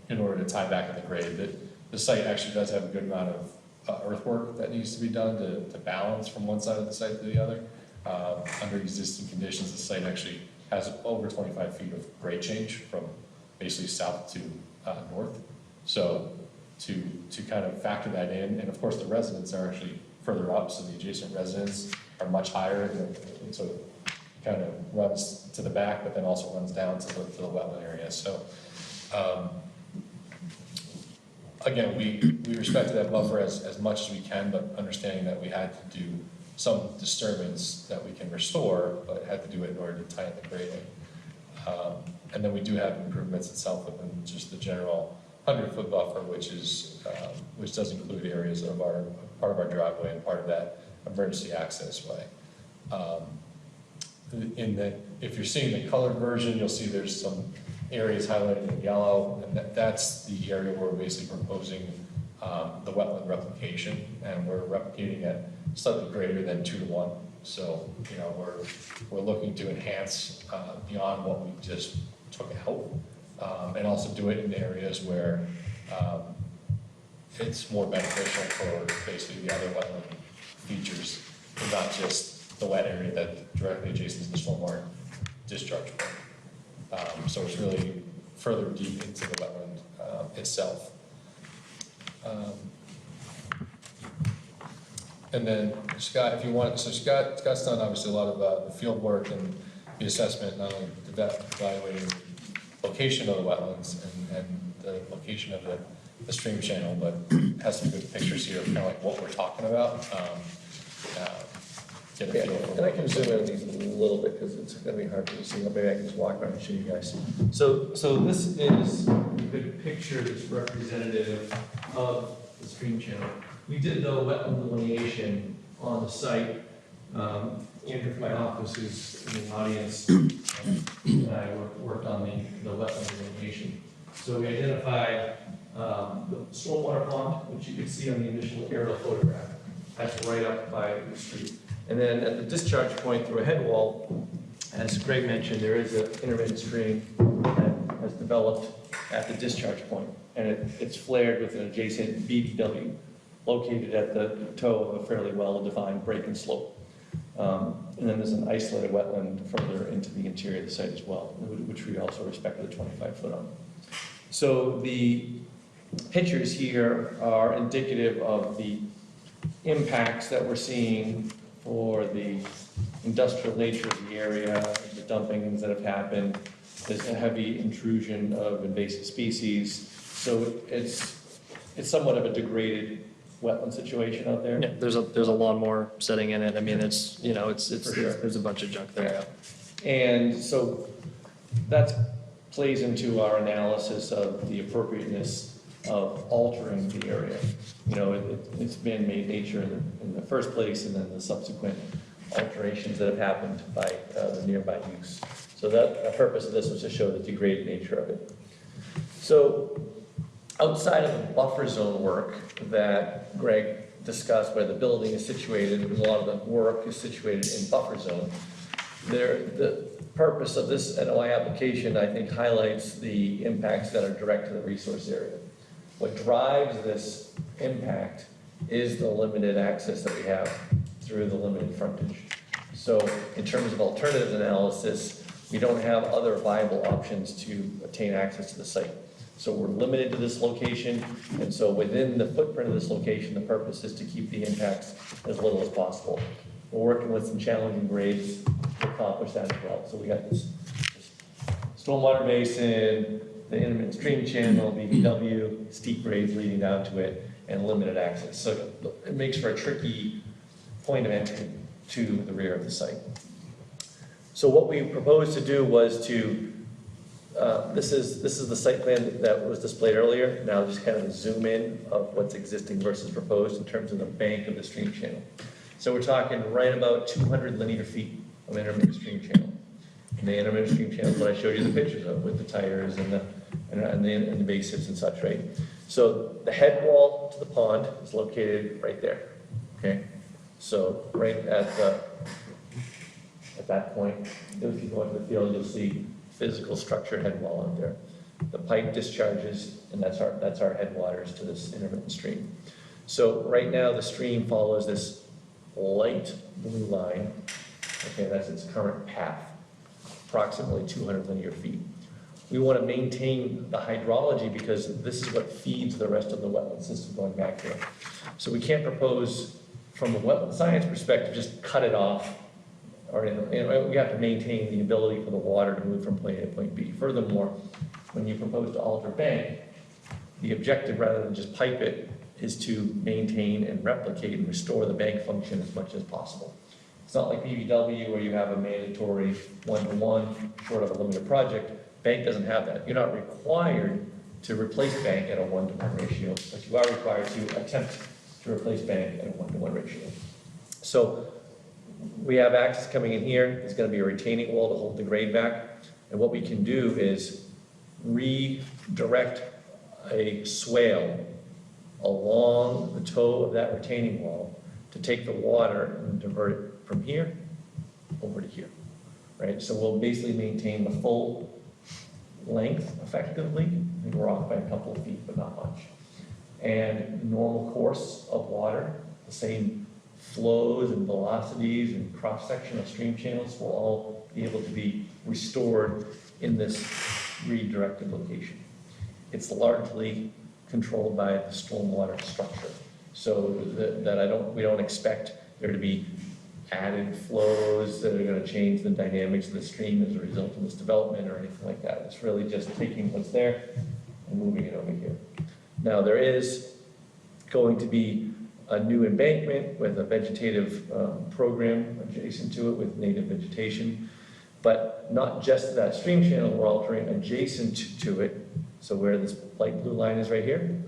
in order to tie back in the grade. The site actually does have a good amount of earthwork that needs to be done to balance from one side of the site to the other. Under existing conditions, the site actually has over 25 feet of grade change from basically south to north. So to kind of factor that in, and of course the residents are actually further up, so the adjacent residents are much higher, and so it kind of runs to the back, but then also runs down to the wetland area. So again, we respected that buffer as much as we can, but understanding that we had to do some disturbance that we can restore, but had to do it in order to tie in the grading. And then we do have improvements itself within just the general 100-foot buffer, which does include areas of part of our driveway and part of that emergency access way. If you're seeing the colored version, you'll see there's some areas highlighted in yellow, and that's the area where we're basically proposing the wetland replication, and we're replicating at slightly greater than 2-to-1. So, you know, we're looking to enhance beyond what we just took out, and also do it in areas where it's more beneficial for basically the other wetland features, and not just the wet area that directly adjacent to the stormwater discharge point. So it's really further deep into the wetland itself. And then Scott, if you want, so Scott's done obviously a lot of the field work and the assessment, not only evaluating the location of the wetlands and the location of the stream channel, but has some good pictures here of kind of like what we're talking about. Get a feel for And I can zoom in on these a little bit because it's going to be hard to see. Maybe I can just walk around and show you guys. So this is a good picture that's representative of the stream channel. We did the wetland delineation on the site. Andrew from my office is in the audience, and I worked on the wetland delineation. So we identified the stormwater pond, which you can see on the initial aerial photograph. That's right up by the street. And then at the discharge point through a head wall, as Greg mentioned, there is an intermittent stream that has developed at the discharge point, and it's flared with an adjacent BDW located at the toe of a fairly well-defined break and slope. And then there's an isolated wetland further into the interior of the site as well, which we also respected the 25-foot on. So the pictures here are indicative of the impacts that we're seeing for the industrial nature of the area, the dumpings that have happened. There's a heavy intrusion of invasive species. So it's somewhat of a degraded wetland situation out there. Yeah, there's a lawnmower sitting in it. I mean, it's, you know, it's For sure. there's a bunch of junk there. And so that plays into our analysis of the appropriateness of altering the area. You know, it's man-made nature in the first place, and then the subsequent alterations that have happened by the nearby use. So the purpose of this was to show the degraded nature of it. So outside of the buffer zone work that Greg discussed, where the building is situated, and a lot of the work is situated in buffer zone, the purpose of this NOI application, I think, highlights the impacts that are direct to the resource area. What drives this impact is the limited access that we have through the limited frontage. So in terms of alternative analysis, we don't have other viable options to obtain access to the site. So we're limited to this location, and so within the footprint of this location, the purpose is to keep the impacts as little as possible. We're working with some challenging grades to accomplish that as well. So we got this stormwater basin, the intermittent stream channel, BVW, steep grades leading down to it, and limited access. So it makes for a tricky point of entry to the rear of the site. So what we proposed to do was to this is the site plan that was displayed earlier. Now just kind of a zoom in of what's existing versus proposed in terms of the bank of the stream channel. So we're talking right about 200 linear feet of intermittent stream channel. And the intermittent stream channel is what I showed you the pictures of with the tires and the basins and such, right? So the head wall to the pond is located right there, okay? So right at that point, if you go into the field, you'll see physical structure head wall out there. The pipe discharges, and that's our headwaters to this intermittent stream. So right now, the stream follows this light blue line. Okay, that's its current path, approximately 200 linear feet. We want to maintain the hydrology because this is what feeds the rest of the wetland system going back here. So we can't propose, from a wetland science perspective, just cut it off. Or we have to maintain the ability for the water to move from point A to point B. Furthermore, when you propose to alter bank, the objective, rather than just pipe it, is to maintain and replicate and restore the bank function as much as possible. It's not like BVW where you have a mandatory one-to-one, short of a limited project. Bank doesn't have that. You're not required to replace bank at a one-to-one ratio, but you are required to attempt to replace bank at a one-to-one ratio. So we have access coming in here. It's going to be a retaining wall to hold the grade back. And what we can do is redirect a swale along the toe of that retaining wall to take the water and divert it from here over to here, right? So we'll basically maintain the full length effectively. I think we're off by a couple of feet, but not much. And normal course of water, the same flows and velocities and cross-section of stream channels will all be able to be restored in this redirected location. It's largely controlled by the stormwater structure, so that we don't expect there to be added flows that are going to change the dynamics of the stream as a result of this development or anything like that. It's really just taking what's there and moving it over here. Now there is going to be a new embankment with a vegetative program adjacent to it with native vegetation, but not just that stream channel we're altering, adjacent to it. So where this light blue line is right here,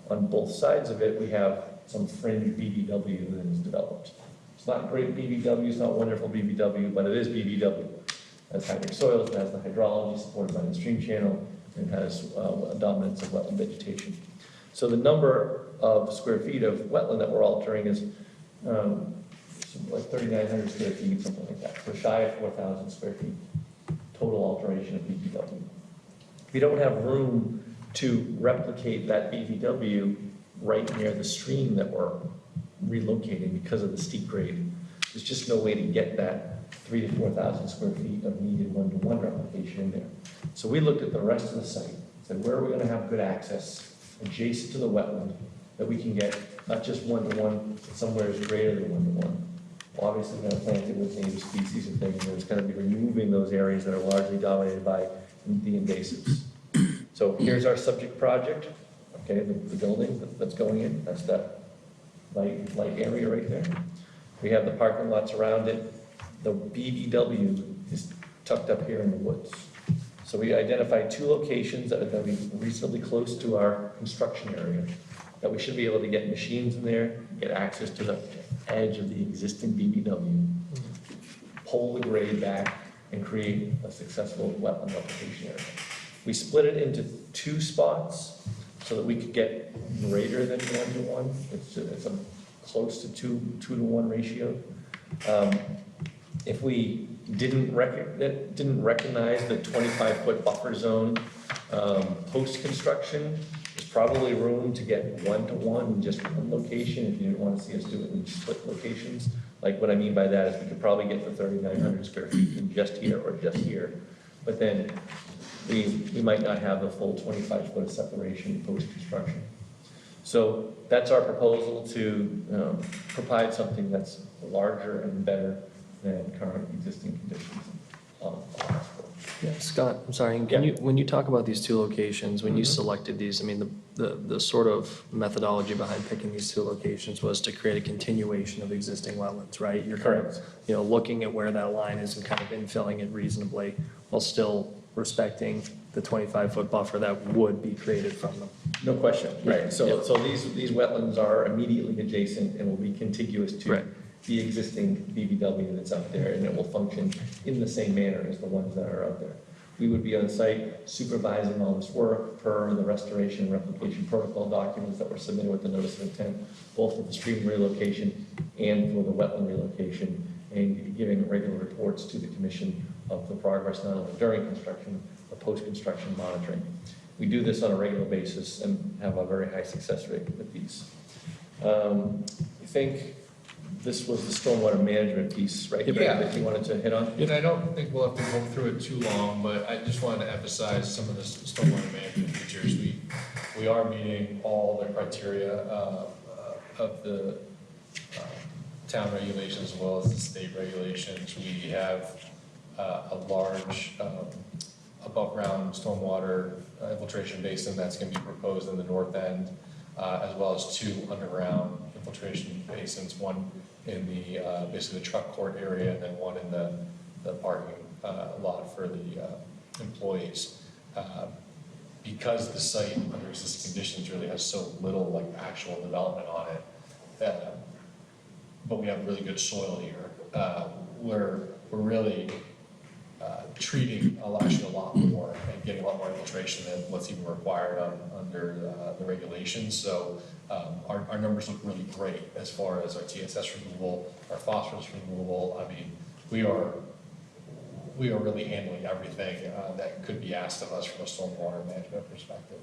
on both sides of it, we have some fringe BVW that is developed. It's not great BVW, it's not wonderful BVW, but it is BVW. It has hydric soils, it has the hydrology supported by the stream channel, and has a dominance of wetland vegetation. So the number of square feet of wetland that we're altering is like 3,900 square feet, something like that. So shy of 4,000 square feet total alteration of BVW. We don't have room to replicate that BVW right near the stream that we're relocating because of the steep grade. There's just no way to get that 3,000 to 4,000 square feet of needed one-to-one replication in there. So we looked at the rest of the site, said where are we going to have good access adjacent to the wetland that we can get not just one-to-one, but somewhere is greater than one-to-one. Well, obviously, we're going to plant it with native species and things, and it's going to be removing those areas that are largely dominated by the invasives. So here's our subject project, okay, the building that's going in, that's that light area right there. We have the parking lots around it. The BVW is tucked up here in the woods. So we identified two locations that are going to be reasonably close to our construction area, that we should be able to get machines in there, get access to the edge of the existing BVW, pull the grade back, and create a successful wetland replication area. We split it into two spots so that we could get greater than one-to-one. It's a close to two to one ratio. If we didn't recognize the 25-foot buffer zone post-construction, there's probably room to get one-to-one in just one location if you didn't want to see us do it in split locations. Like what I mean by that is we could probably get the 3,900 square feet in just here or just here. But then we might not have the full 25-foot separation post-construction. So that's our proposal to provide something that's larger and better than current existing conditions. Yeah, Scott, I'm sorry, when you talk about these two locations, when you selected these, I mean, the sort of methodology behind picking these two locations was to create a continuation of existing wetlands, right? You're kind of, looking at where that line is and kind of infilling it reasonably while still respecting the 25-foot buffer that would be created from them. No question, right. So, Yeah. so these wetlands are immediately adjacent and will be contiguous to Right. the existing BBW that's out there, and it will function in the same manner as the ones that are out there. We would be on site supervising all this work per the restoration and replication protocol documents that were submitted with the notice of intent, both for the stream relocation and for the wetland relocation, and giving regular reports to the commission of the progress, not only during construction, but post-construction monitoring. We do this on a regular basis and have a very high success rate with these. I think this was the stormwater management piece, right? Yeah. That you wanted to hit on? And I don't think we'll have to go through it too long, but I just wanted to emphasize some of the stormwater management features. We are meeting all the criteria of the town regulations as well as the state regulations. We have a large above-ground stormwater infiltration basin that's going to be proposed in the north end, as well as 2 underground infiltration basins, one in the basically the truck court area, and then one in the parking lot for the employees. Because the site under existing conditions really has so little like actual development on it, but we have really good soil here. We're really treating actually a lot more and getting a lot more infiltration than what's even required under the regulations. So our numbers look really great as far as our TSS removal, our phosphorus removal. I mean, we are really handling everything that could be asked of us from a stormwater management perspective.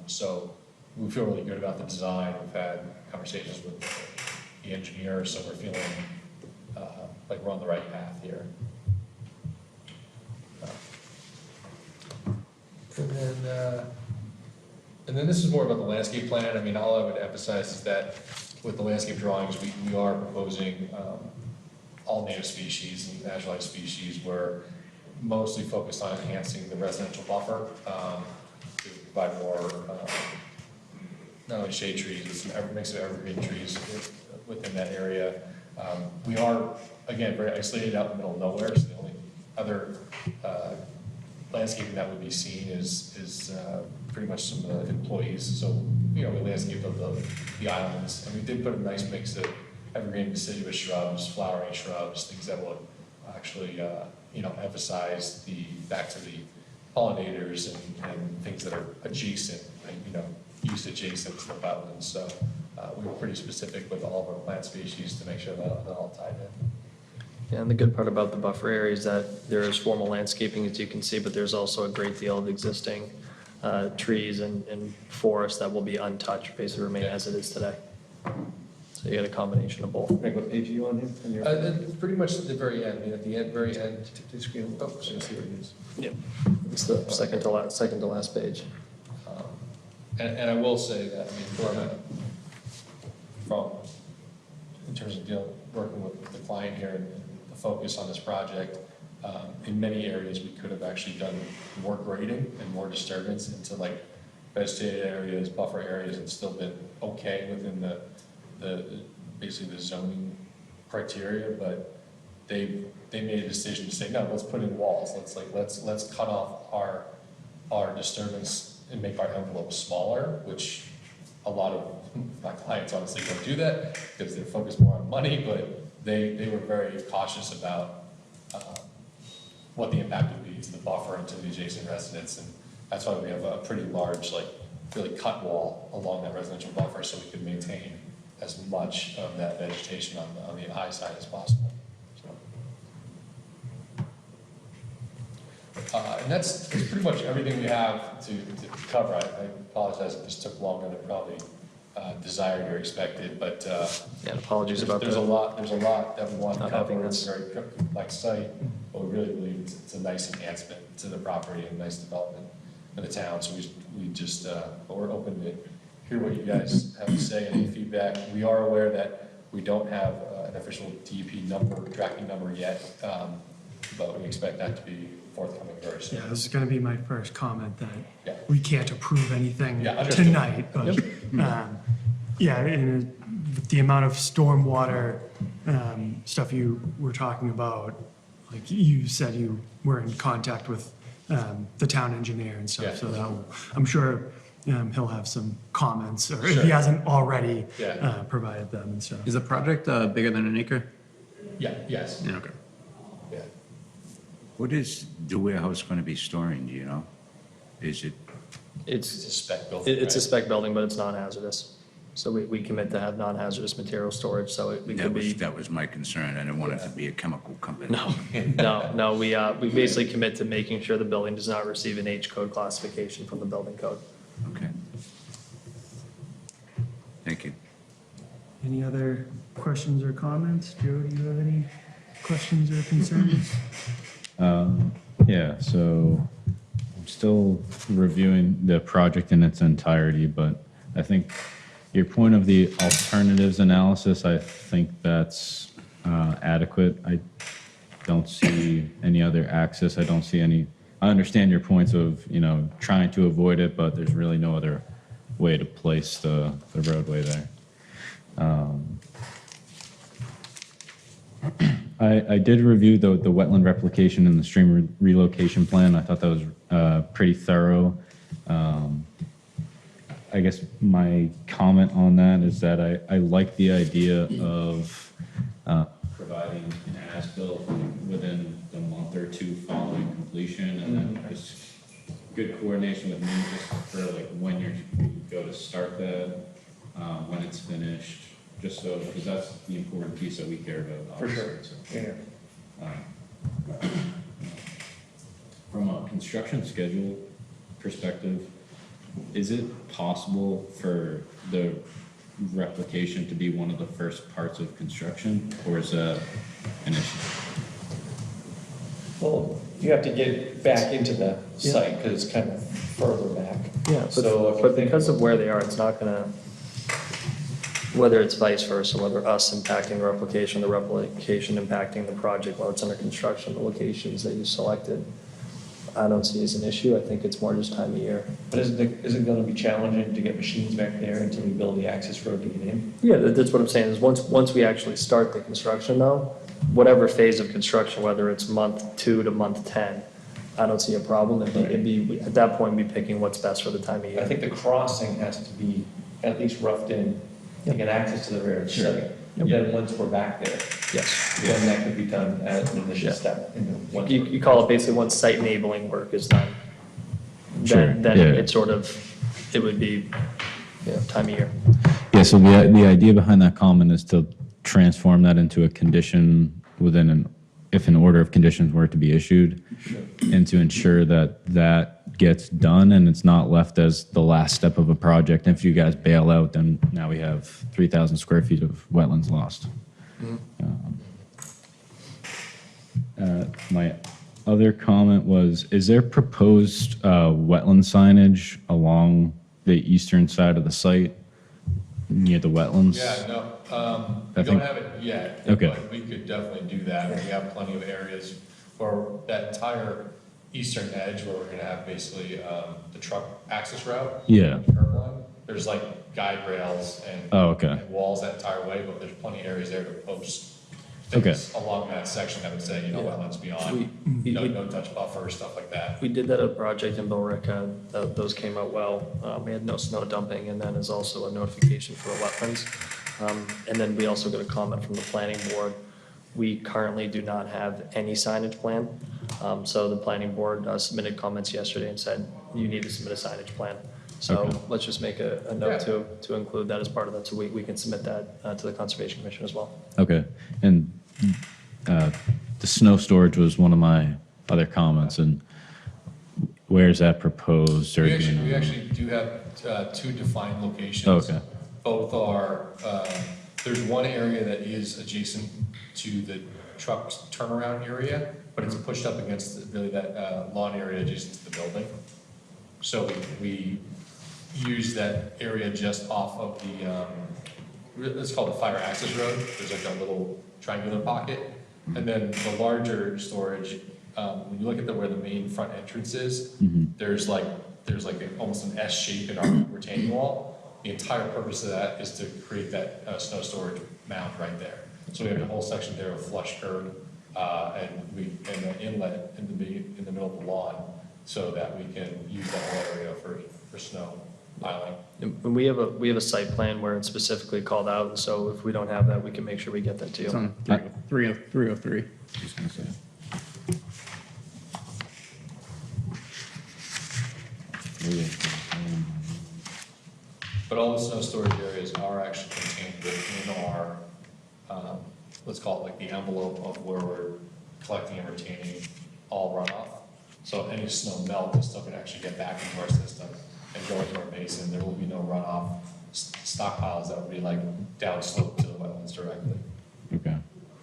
So we feel really good about the design. We've had conversations with the engineer, so we're feeling like we're on the right path here. And then this is more about the landscape plan. I mean, all I would emphasize is that with the landscape drawings, we are proposing all native species and naturalized species. We're mostly focused on enhancing the residential buffer to provide more not only shade trees, but some mix of evergreen trees within that area. We are, again, very isolated out in the middle of nowhere, so the only other landscaping that would be seen is pretty much some employees. So, you know, we landscaped the islands, and we did put a nice mix of evergreen deciduous shrubs, flowering shrubs, things that would actually, you know, emphasize back to the pollinators and things that are adjacent, and, you know, use adjacent to the wetlands. So we were pretty specific with all of our plant species to make sure that all tied in. Yeah, and the good part about the buffer area is that there is formal landscaping, as you can see, but there's also a great deal of existing trees and forest that will be untouched, basically remain as it is today. So you get a combination of both. Greg, what page are you on here? On your- It's pretty much at the very end. I mean, at the end, very end. Tip the screen. Oh, so you see what it is. Yep. It's the second to last page. And I will say that, I mean, in terms of working with the client here and the focus on this project, in many areas, we could have actually done more grading and more disturbance into like vegetated areas, buffer areas, and still been okay within the basically the zoning criteria, but they made a decision to say, no, let's put in walls. Let's cut off our disturbance and make our envelope smaller, which a lot of my clients honestly don't do that because they're focused more on money, but they were very cautious about what the impact would be to the buffer and to the adjacent residents. And that's why we have a pretty large, like really cut wall along that residential buffer so we can maintain as much of that vegetation on the high side as possible. And that's pretty much everything we have to cover. I apologize if this took longer than probably desired or expected, but Yeah, apologies about there's that. a lot that we want to Not having cover. It's this. a very complex site, but we really believe it's a nice enhancement to the property and nice development in the town. So we just but we're open to hear what you guys have to say and any feedback. We are aware that we don't have an official DEP tracking number yet, but we expect that to be forthcoming very soon. Yeah, this is going to be my first comment Yeah. that we can't approve anything Yeah, understood. tonight, but yeah, and the amount of stormwater stuff you were talking about, like you said you were in contact with the town engineer and stuff, Yeah. so that will, I'm sure he'll have some comments, or if Sure. he hasn't already Yeah. provided them and stuff. Is the project bigger than an acre? Yeah, yes, Yeah, okay. yeah. What is the warehouse going to be storing, do you know? Is it, It's a It's, spec building, it's a right? spec building, but it's non-hazardous. So we commit to have non-hazardous material storage, so it that could was, be. that was my concern. I didn't want it to be a chemical company. No, we basically commit to making sure the building does not receive an H code classification from the building code. Okay. Thank you. Any other questions or comments? Joe, do you have any questions or concerns? Yeah, so I'm still reviewing the project in its entirety, but I think your point of the alternatives analysis, I think that's adequate. I don't see any other access. I don't see any, I understand your points of, trying to avoid it, but there's really no other way to place the roadway there. I did review the wetland replication and the stream relocation plan. I thought that was pretty thorough. I guess my comment on that is that I like the idea of providing an as-built within the month or two following completion, and then just good coordination with me just for like when you go to start that, when it's finished, just so, because that's the important piece that we care about. For sure, obviously, so. yeah. From a construction schedule perspective, is it possible for the replication to be one of the first parts of construction, or is that an issue? Well, you have to get back into the site because it's kind of further back. Yeah, So if you but think- because of where they are, it's not gonna, whether it's vice versa, whether us impacting the replication impacting the project while it's under construction, the locations that you selected, I don't see as an issue. I think it's more just time of year. But is it going to be challenging to get machines back there until we build the access road to get in? Yeah, that's what I'm saying, is once we actually start the construction though, whatever phase of construction, whether it's month 2 to month 10, I don't see a problem. It'd be, at that point, we'd be picking what's best for the time of I year. think the crossing has to be at least roughed in to get access to the rear site. Yep. Then once we're back there, Yes. then that could be done as an initial Yeah. step. Once You we're- call it basically once site enabling work is done. Sure, Then yeah. it sort of, it would be, time of year. Yeah, so the idea behind that comment is to transform that into a condition within if an order of conditions were to be issued, and to ensure that that gets done and it's not left as the last step of a project. And if you guys bail out, then now we have 3,000 square feet of wetlands lost. My other comment was, is there proposed wetland signage along the eastern side of the site near the wetlands? Yeah, no, I we don't think- have it yet. Okay. But we could definitely do that. We have plenty of areas for that entire eastern edge where we're gonna have basically, the truck access route. Yeah. Curb line. There's like guide rails and. Oh, okay. and walls that entire way, but there's plenty of areas there to post Okay. things along that section that would say, wetlands beyond, no touch buffer, stuff like that. We did that at a project in Billerica. Those came out well. We had no snow dumping, and then is also a notification for the wetlands. And then we also got a comment from the planning board. We currently do not have any signage plan. So the planning board submitted comments yesterday and said, you need to submit a signage plan. So Okay. let's just make a note to include that as part of that, so we can submit that to the Conservation Commission as well. Okay, and the snow storage was one of my other comments, and where is that proposed? Or We do you know? actually do have two defined locations. Okay. Both are, there's one area that is adjacent to the truck's turnaround area, but it's pushed up against really that lawn area adjacent to the building. So we use that area just off of the, it's called the fire access road. There's like a little triangular pocket. And then the larger storage, when you look at where the main front entrance is, there's like almost an S shape in our retaining wall. The entire purpose of that is to create that snow storage mound right there. So we have a whole section there of flush curb, and an inlet in the middle of the lawn so that we can use that whole area for snow piling. And we have a site plan where it's specifically called out, and so if we don't have that, we can make sure we get that to It's you. on 303. Just gonna say. But all the snow storage areas are actually contained within our, let's call it like the envelope of where we're collecting and retaining all runoff. So any snow melt, the stuff can actually get back into our system and go into our basin. There will be no runoff stockpiles that will be like downslope to the wetlands directly. Okay.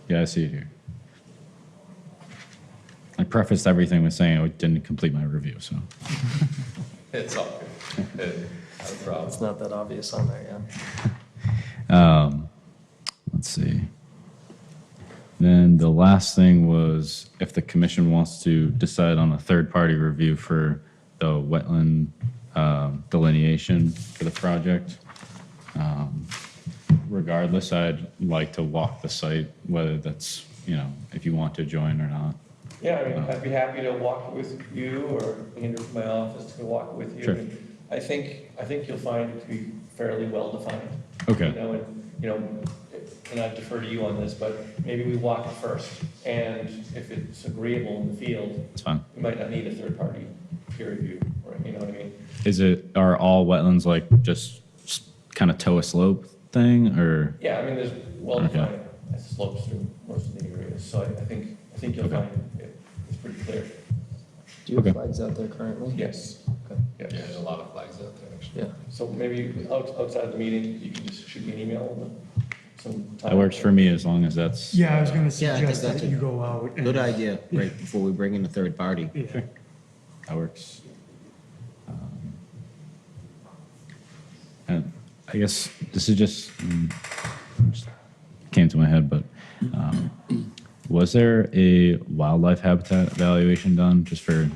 Yeah, I see it here. I prefaced everything with saying I didn't complete my review, so. It's all good. Not a problem. It's not that obvious on there, yeah. Let's see. Then the last thing was if the commission wants to decide on a third-party review for the wetland delineation for the project. Regardless, I'd like to walk the site, whether that's, if you want to join or not. Yeah, I mean, I'd be happy to walk with you or Andrew from my office to walk with you. Sure. And I think you'll find it to be fairly well-defined. Okay. And I defer to you on this, but maybe we walk it first. And if it's agreeable in the field, It's fine. we might not need a third-party peer review, or, you know what I mean? Are all wetlands like just kind of toe a slope thing, or? Yeah, I mean, there's well-defined slopes through most of the areas, so I think you'll Okay. find it's pretty clear. Do you have Okay. flags out there currently? Yes. Okay. Yeah, there's a lot of flags out there, actually. Yeah. So maybe outside of the meeting, you can just shoot me an email with some time. That works for me as long as that's. Yeah, I was gonna Yeah, I think suggest that's that a you go out. and- Good idea, right, before we bring in a third party. Yeah. That works. And I guess this is just came to my head, but was there a wildlife habitat evaluation done just for?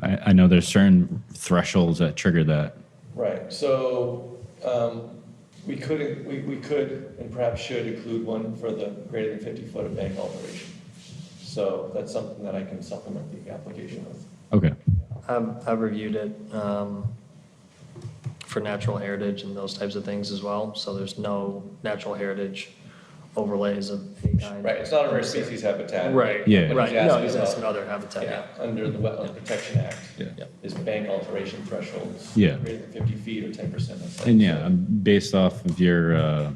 I know there's certain thresholds that trigger that. Right, so we could and perhaps should include one for the greater than 50-foot of bank alteration. So that's something that I can supplement the application with. Okay. I've reviewed it for natural heritage and those types of things as well, so there's no natural heritage overlays of any kind. Right, it's not a rare species habitat. Right, Yeah. What right, he's no, asking he's about- asking other habitat, Yeah, yeah. under the Wetland Protection Act. Yeah. Is bank alteration thresholds. Yeah. Greater than 50 feet or 10% of site. And yeah, based off of your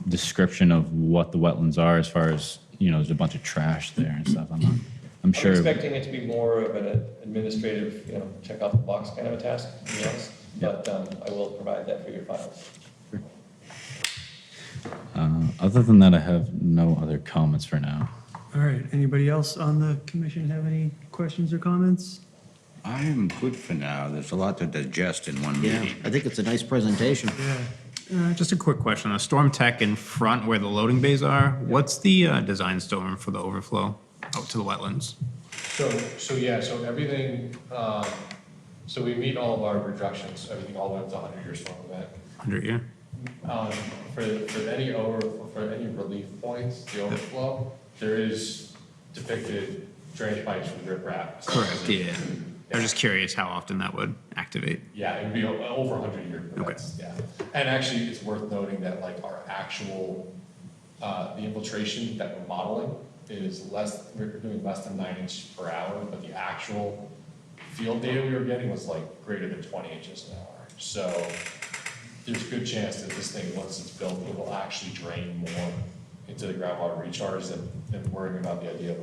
description of what the wetlands are, as far as there's a bunch of trash there and stuff. I'm I'm sure. expecting it to be more of an administrative, check off the box kind of a task, to be honest. But I will provide that for your files. Other than that, I have no other comments for now. All right, anybody else on the commission have any questions or comments? I am good for now. There's a lot to digest in one Yeah, meeting. I think it's a nice presentation. Yeah. Just a quick question. The storm tech in front where the loading bays are, what's the design storm for the overflow out to the wetlands? So everything, so we meet all of our projections, everything all the way up to 100-year storm event. 100 year? For any relief points, the overflow, there is depicted drainage pipes with riprap. Correct, yeah. I was just curious how often that would activate. Yeah, it would be over 100-year events, yeah. And actually, it's worth noting that like our actual, the infiltration that we're modeling is we're doing less than 9 inches per hour, but the actual field data we were getting was like greater than 20 inches an hour. So there's a good chance that this thing, once it's built, it will actually drain more into the groundwater recharge than worrying about the idea of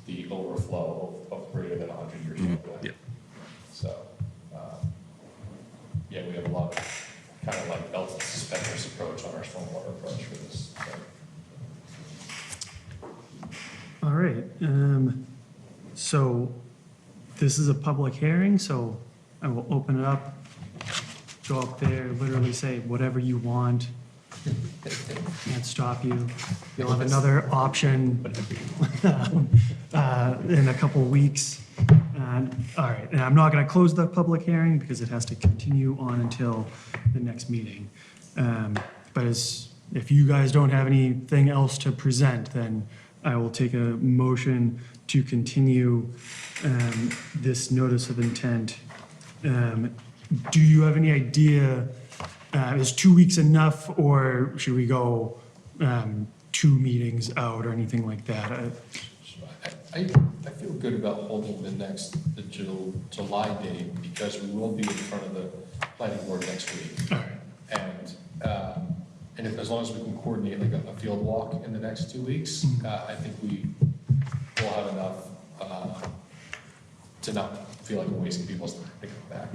the overflow of greater than 100 years old. Yeah. So, yeah, we have a lot of kind of like belt and suspenders approach on our stormwater approach for this. All right, so this is a public hearing, so I will open it up, go up there, literally say whatever you want. Can't stop you. You'll have another option in a couple weeks. All right, and I'm not going to close the public hearing because it has to continue on until the next meeting. But if you guys don't have anything else to present, then I will take a motion to continue this notice of intent. Do you have any idea, is 2 weeks enough, or should we go 2 meetings out or anything like that? I feel good about holding the July date, because we will be in front of the planning board next week. All right. And if, as long as we can coordinate like a field walk in the next 2 weeks, I think we will have enough to not feel like we're wasting people's time to come back.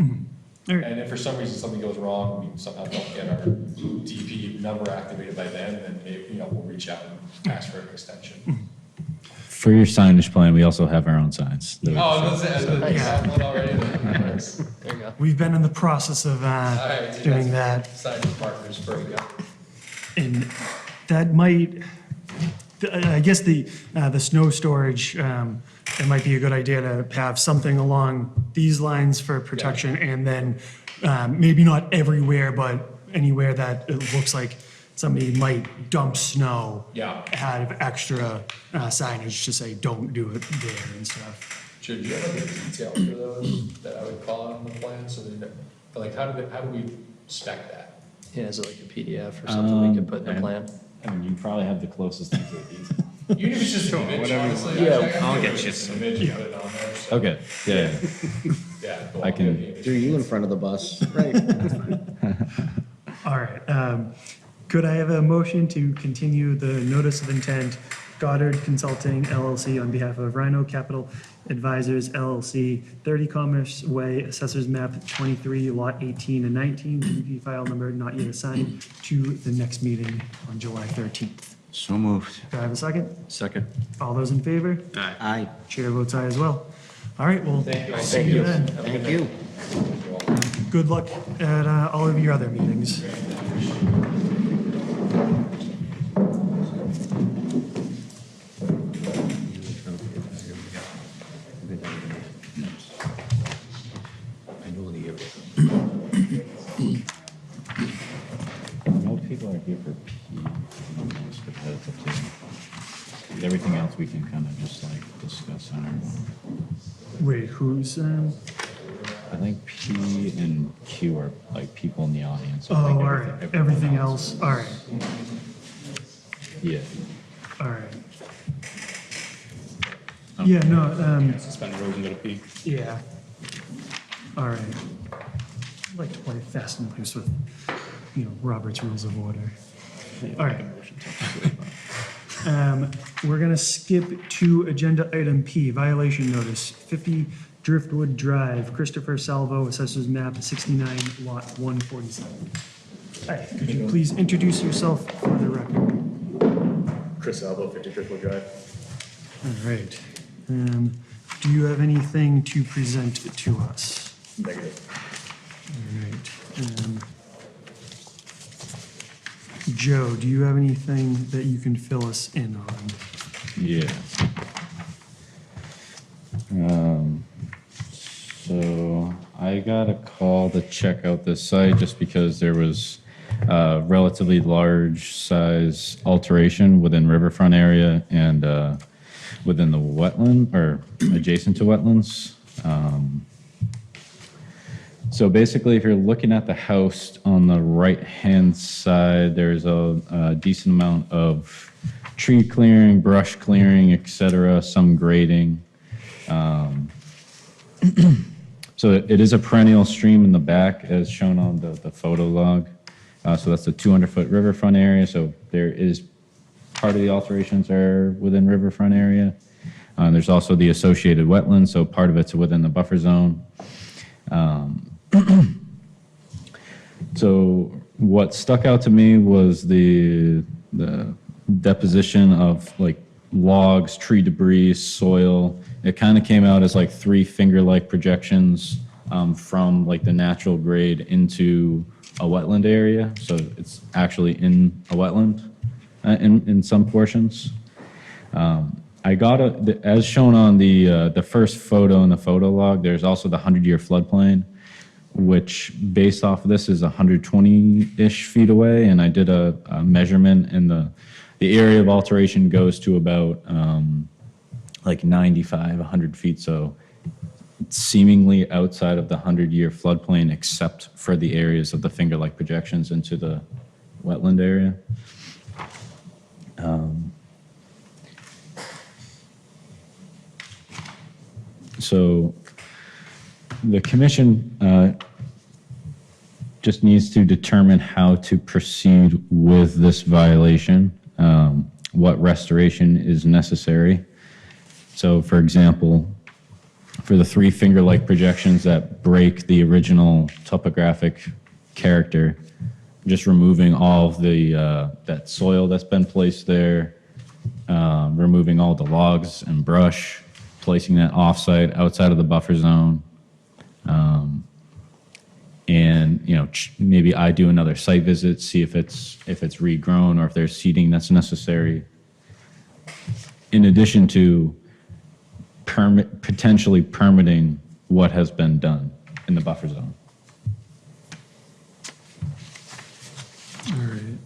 All right. And if for some reason something goes wrong, we somehow don't get our DP number activated by then maybe, we'll reach out and ask for an extension. For your signage plan, we also have our own signs. Oh, that's one already. There you go. We've been in the process of doing that. Signage markers for you. And that might, I guess the snow storage, it might be a good idea to have something along these lines for protection, and then maybe not everywhere, but anywhere that it looks like somebody might dump snow. Yeah. Have extra signage to say, don't do it there and stuff. Should you have like a detail for those that I would call out on the plan, so that, like, how do we spec that? Yeah, is it like a PDF or something we could put in the plan? I mean, you probably have the closest thing to a detail. Even if it's just an image, honestly. I'll get you some image and put it on there. So, Okay, yeah. Yeah. cool. I can- I'll get the image. Threw you in front of the bus. Right. All right. Could I have a motion to continue the notice of intent, Goddard Consulting LLC on behalf of Rhino Capital Advisors LLC, 30 Commerce Way, Assessors Map 23, Lot 18 and 19, DP file number not yet assigned, to the next meeting on July 13th? So moved. Do I have a second? Second. All those in favor? Aye. Chair votes aye as well. All right, well, see Thank you you. then. Thank you. Good luck at all of your other meetings. I know the area. Most people are here for P, most, but that's up to them. Everything else we can kind of just like discuss on our own. Wait, who's, I think P and Q are like people in the audience. oh, I think all right, everything else, all right, Yeah. all right. Yeah, no, Suspend rules and go to P. yeah. All right. I'd like to play fast and loose with, Robert's Rules of Order. All right. We're gonna skip to agenda item P, violation notice, 50 Driftwood Drive, Christopher Salvo, Assessors Map 69, Lot 147. Hi, could you please introduce yourself for the record? Chris Albo, 50 Driftwood Drive. All right. Do you have anything to present to us? Negative. All right. Joe, do you have anything that you can fill us in on? Yeah. So I got a call to check out this site just because there was a relatively large size alteration within riverfront area and within the wetland or adjacent to wetlands. So basically, if you're looking at the house on the right-hand side, there's a decent amount of tree clearing, brush clearing, et cetera, some grading. So it is a perennial stream in the back, as shown on the photo log. So that's a 200-foot riverfront area, so there is part of the alterations are within riverfront area. There's also the associated wetlands, so part of it's within the buffer zone. So what stuck out to me was the deposition of like logs, tree debris, soil. It kind of came out as like 3 finger-like projections from like the natural grade into a wetland area. So it's actually in a wetland in some portions. I got as shown on the first photo in the photo log, there's also the 100-year floodplain, which based off of this is 120-ish feet away. And I did a measurement, and the the area of alteration goes to about like 95, 100 feet, so it's seemingly outside of the 100-year floodplain, except for the areas of the finger-like projections into the wetland area. So the commission just needs to determine how to proceed with this violation, what restoration is necessary. So for example, for the 3 finger-like projections that break the original topographic character, just removing all of the, that soil that's been placed there, removing all the logs and brush, placing that offsite outside of the buffer zone. And, you know, maybe I do another site visit, see if it's regrown or if there's seeding that's necessary. In addition to potentially permitting what has been done in the buffer zone. All right.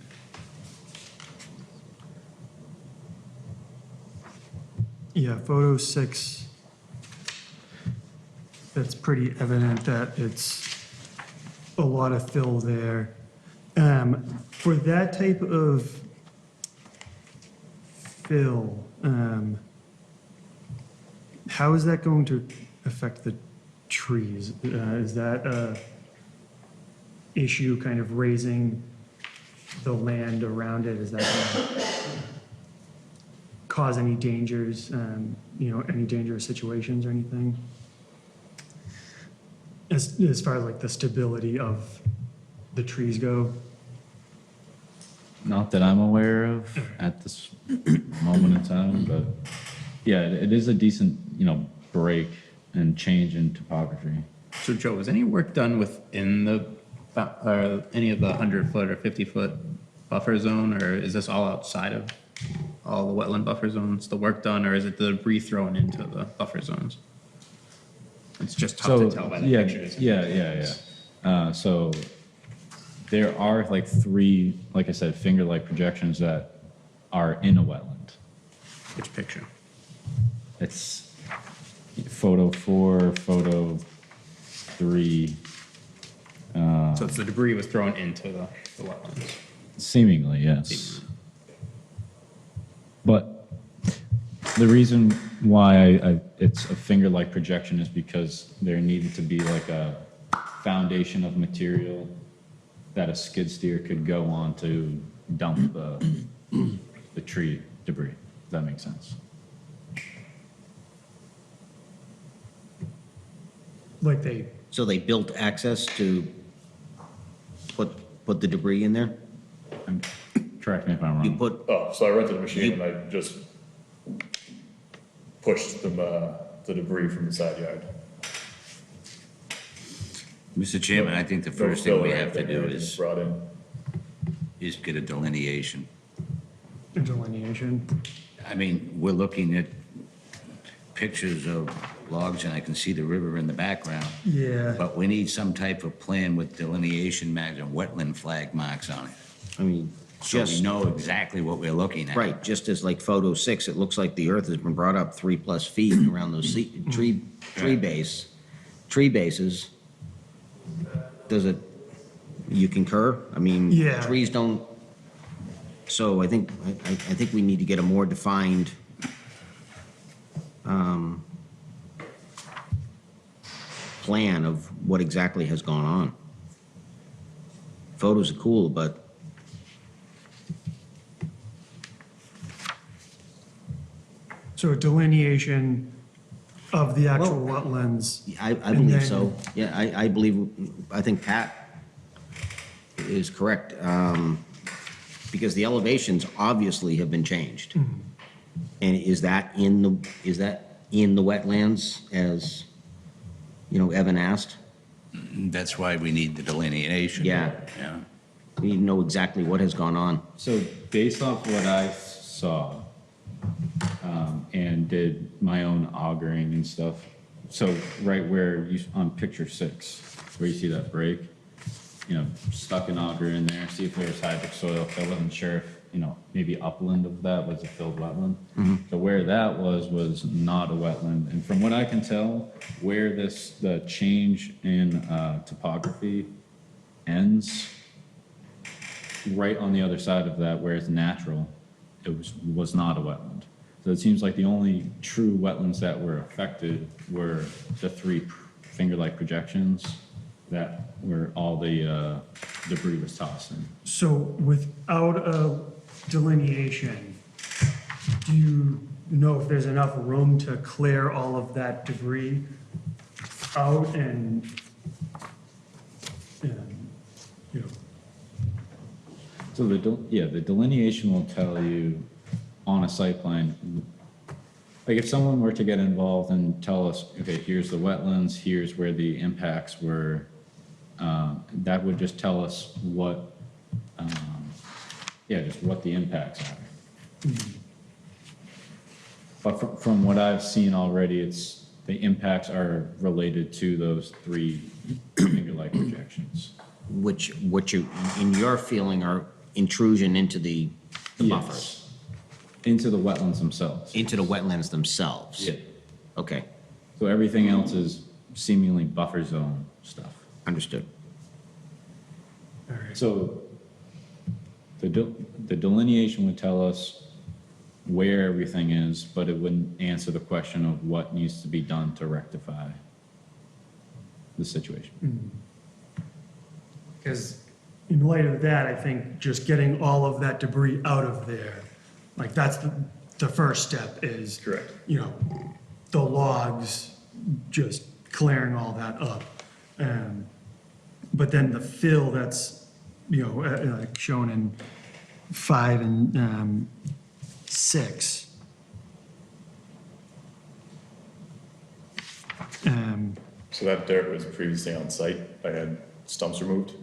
Yeah, photo 6, that's pretty evident that it's a lot of fill there. For that type of fill, how is that going to affect the trees? Is that a issue kind of raising the land around it? Is that going to cause any dangers, you know, any dangerous situations or anything? As far as like the stability of the trees go? Not that I'm aware of at this moment in time, but yeah, it is a decent, you know, break and change in topography. So Joe, was any work done within the, any of the 100-foot or 50-foot buffer zone, or is this all outside of all the wetland buffer zones, the work done, or is it the debris thrown into the buffer zones? It's just tough to tell by the yeah, pictures. So there are like 3, like I said, finger-like projections that are in a wetland. Which picture? It's photo 4, photo 3. So it's the debris was thrown into the wetlands. Seemingly, yes. But the reason why it's a finger-like projection is because there needed to be like a foundation of material that a skid steer could go on to dump the tree debris. If that makes sense. Like they, So they built access to put the debris in there? Correct me if I'm You wrong. put, Oh, so I rented a machine and I just pushed the debris from the side yard. Mr. Chairman, I think the No first thing fill we or have to anything, do everything's is brought in. get a delineation. delineation. I mean, we're looking at pictures of logs and I can see the river in the background. Yeah. But we need some type of plan with delineation marks and wetland flag marks on it. I mean, So we just, know exactly what we're looking at. right, just as like photo 6, it looks like the earth has been brought up 3+ feet around those tree bases. Does it, you concur? I mean, Yeah. trees don't, so I think we need to get a more defined plan of what exactly has gone on. Photos are cool, but So a delineation of the actual wetlands. I And believe then- so. Yeah, I think Pat is correct. Because the elevations obviously have been changed. And is that in the wetlands, as, you know, Evan asked? That's why we need the delineation. Yeah. Yeah. We need to know exactly what has gone on. So based off what I saw, and did my own augering and stuff, so right where you, on picture 6, where you see that break, you know, stuck an auger in there, see if there was hydric soil. I wasn't sure if maybe upland of that was a filled wetland. So where that was not a wetland. And from what I can tell, where the change in topography ends, right on the other side of that, where it's natural, it was not a wetland. So it seems like the only true wetlands that were affected were the 3 finger-like projections that where all the debris was tossed in. So without a delineation, do you know if there's enough room to clear all of that debris out and, you know, So the delineation will tell you on a site plan, like if someone were to get involved and tell us, okay, here's the wetlands, here's where the impacts were, that would just tell us what, just what the impacts are. But from what I've seen already, the impacts are related to those 3 finger-like projections. Which you, in your feeling, are intrusion into the Yes. buffers, Into the wetlands themselves. into the wetlands themselves? Yeah. Okay, So everything else is seemingly buffer zone stuff. understood. all right. So the delineation would tell us where everything is, but it wouldn't answer the question of what needs to be done to rectify the situation. Because in light of that, I think just getting all of that debris out of there, like that's the first step is. Correct. The logs, just clearing all that up. But then the fill that's, like shown in 5 and 6. So that dirt was previously on site. I had stumps removed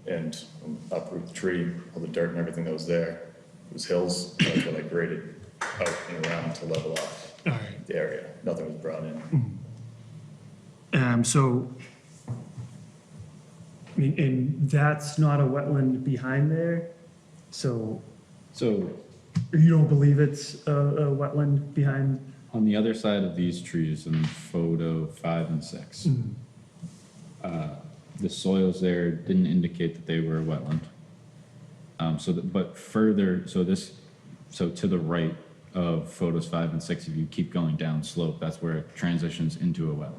and uproot the tree, all the dirt and everything that was there. It was hills. That's what I graded out and around to level off All right. the area. Nothing was brought in. So, I mean, and that's not a wetland behind there? So So you don't believe it's a wetland behind? on the other side of these trees in photo 5 and 6, the soils there didn't indicate that they were a wetland. But further, so to the right of photos 5 and 6, if you keep going down slope, that's where it transitions into a wetland.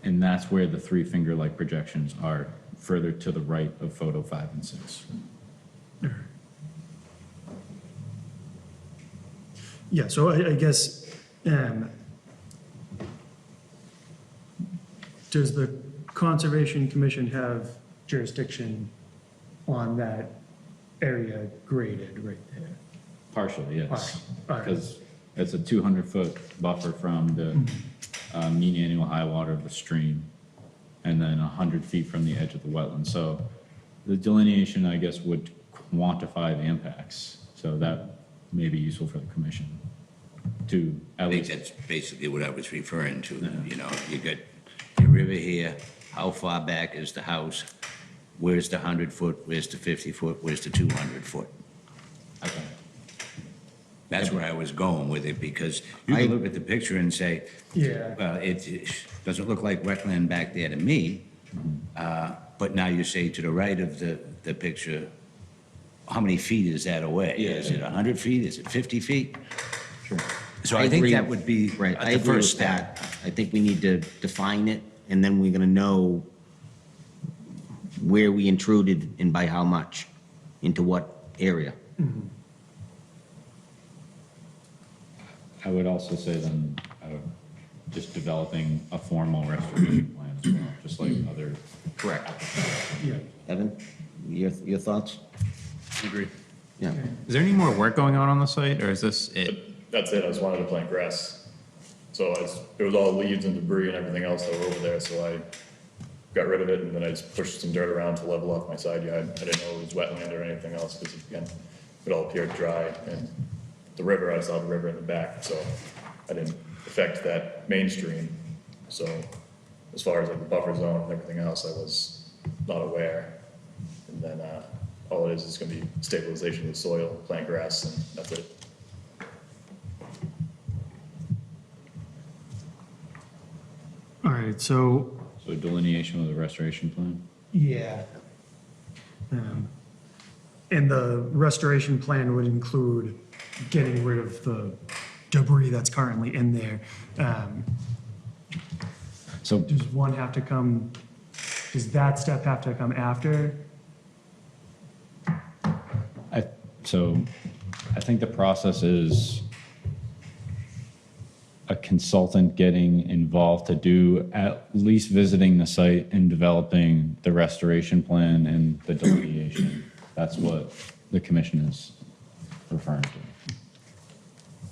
And that's where the 3 finger-like projections are, further to the right of photo 5 and 6. Yeah, so I guess, does the Conservation Commission have jurisdiction on that area graded right there? Partially, yes. All right. Because it's a 200-foot buffer from the mean annual high water of the stream, and then 100 feet from the edge of the wetland. So the delineation, I guess, would quantify the impacts. So that may be useful for the commission to I at think least. that's basically what I was referring to. You got your river here, how far back is the house? Where's the 100-foot, where's the 50-foot, where's the 200-foot? Okay. That's where I was going with it, because you can look at the picture and say, Yeah. well, it doesn't look like wetland back there to me. But now you say to the right of the picture, how many feet is that away? Yeah. Is it 100 feet? Is it 50 feet? Sure. So I think agree. that would be Right, I the agree first with step. that. I think we need to define it, and then we're gonna know where we intruded and by how much, into what area. I would also say then, just developing a formal restoration plan as well, just like other. Correct. Yeah. Evan, your thoughts? Agree. Yeah. Is there any more work going on the site, or is this it? That's it. I just wanted to plant grass. So it was all leaves and debris and everything else that were over there, so I got rid of it, and then I just pushed some dirt around to level off my side yard. I didn't know it was wetland or anything else, because again, it all appeared dry, and the river, I saw the river in the back, so I didn't affect that mainstream. So as far as like the buffer zone and everything else, I was not aware. And then all it is going to be stabilization of the soil, plant grass, and that's it. All right, so, So delineation of the restoration plan? yeah. And the restoration plan would include getting rid of the debris that's currently in there. So Does one have to come, does that step have to come after? I think the process is a consultant getting involved to do at least visiting the site and developing the restoration plan and the delineation. That's what the commission is referring to.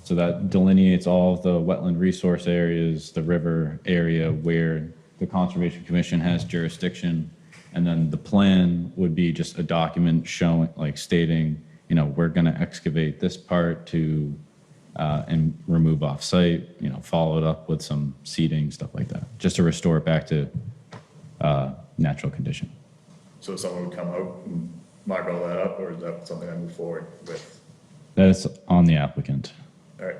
So that delineates all of the wetland resource areas, the river area where the Conservation Commission has jurisdiction. And then the plan would be just a document showing, like stating, you know, we're going to excavate this part to and remove off-site, you know, follow it up with some seeding, stuff like that, just to restore it back to natural condition. So someone would come out and mark all that up, or is that something I move forward with? That is on the applicant. All right.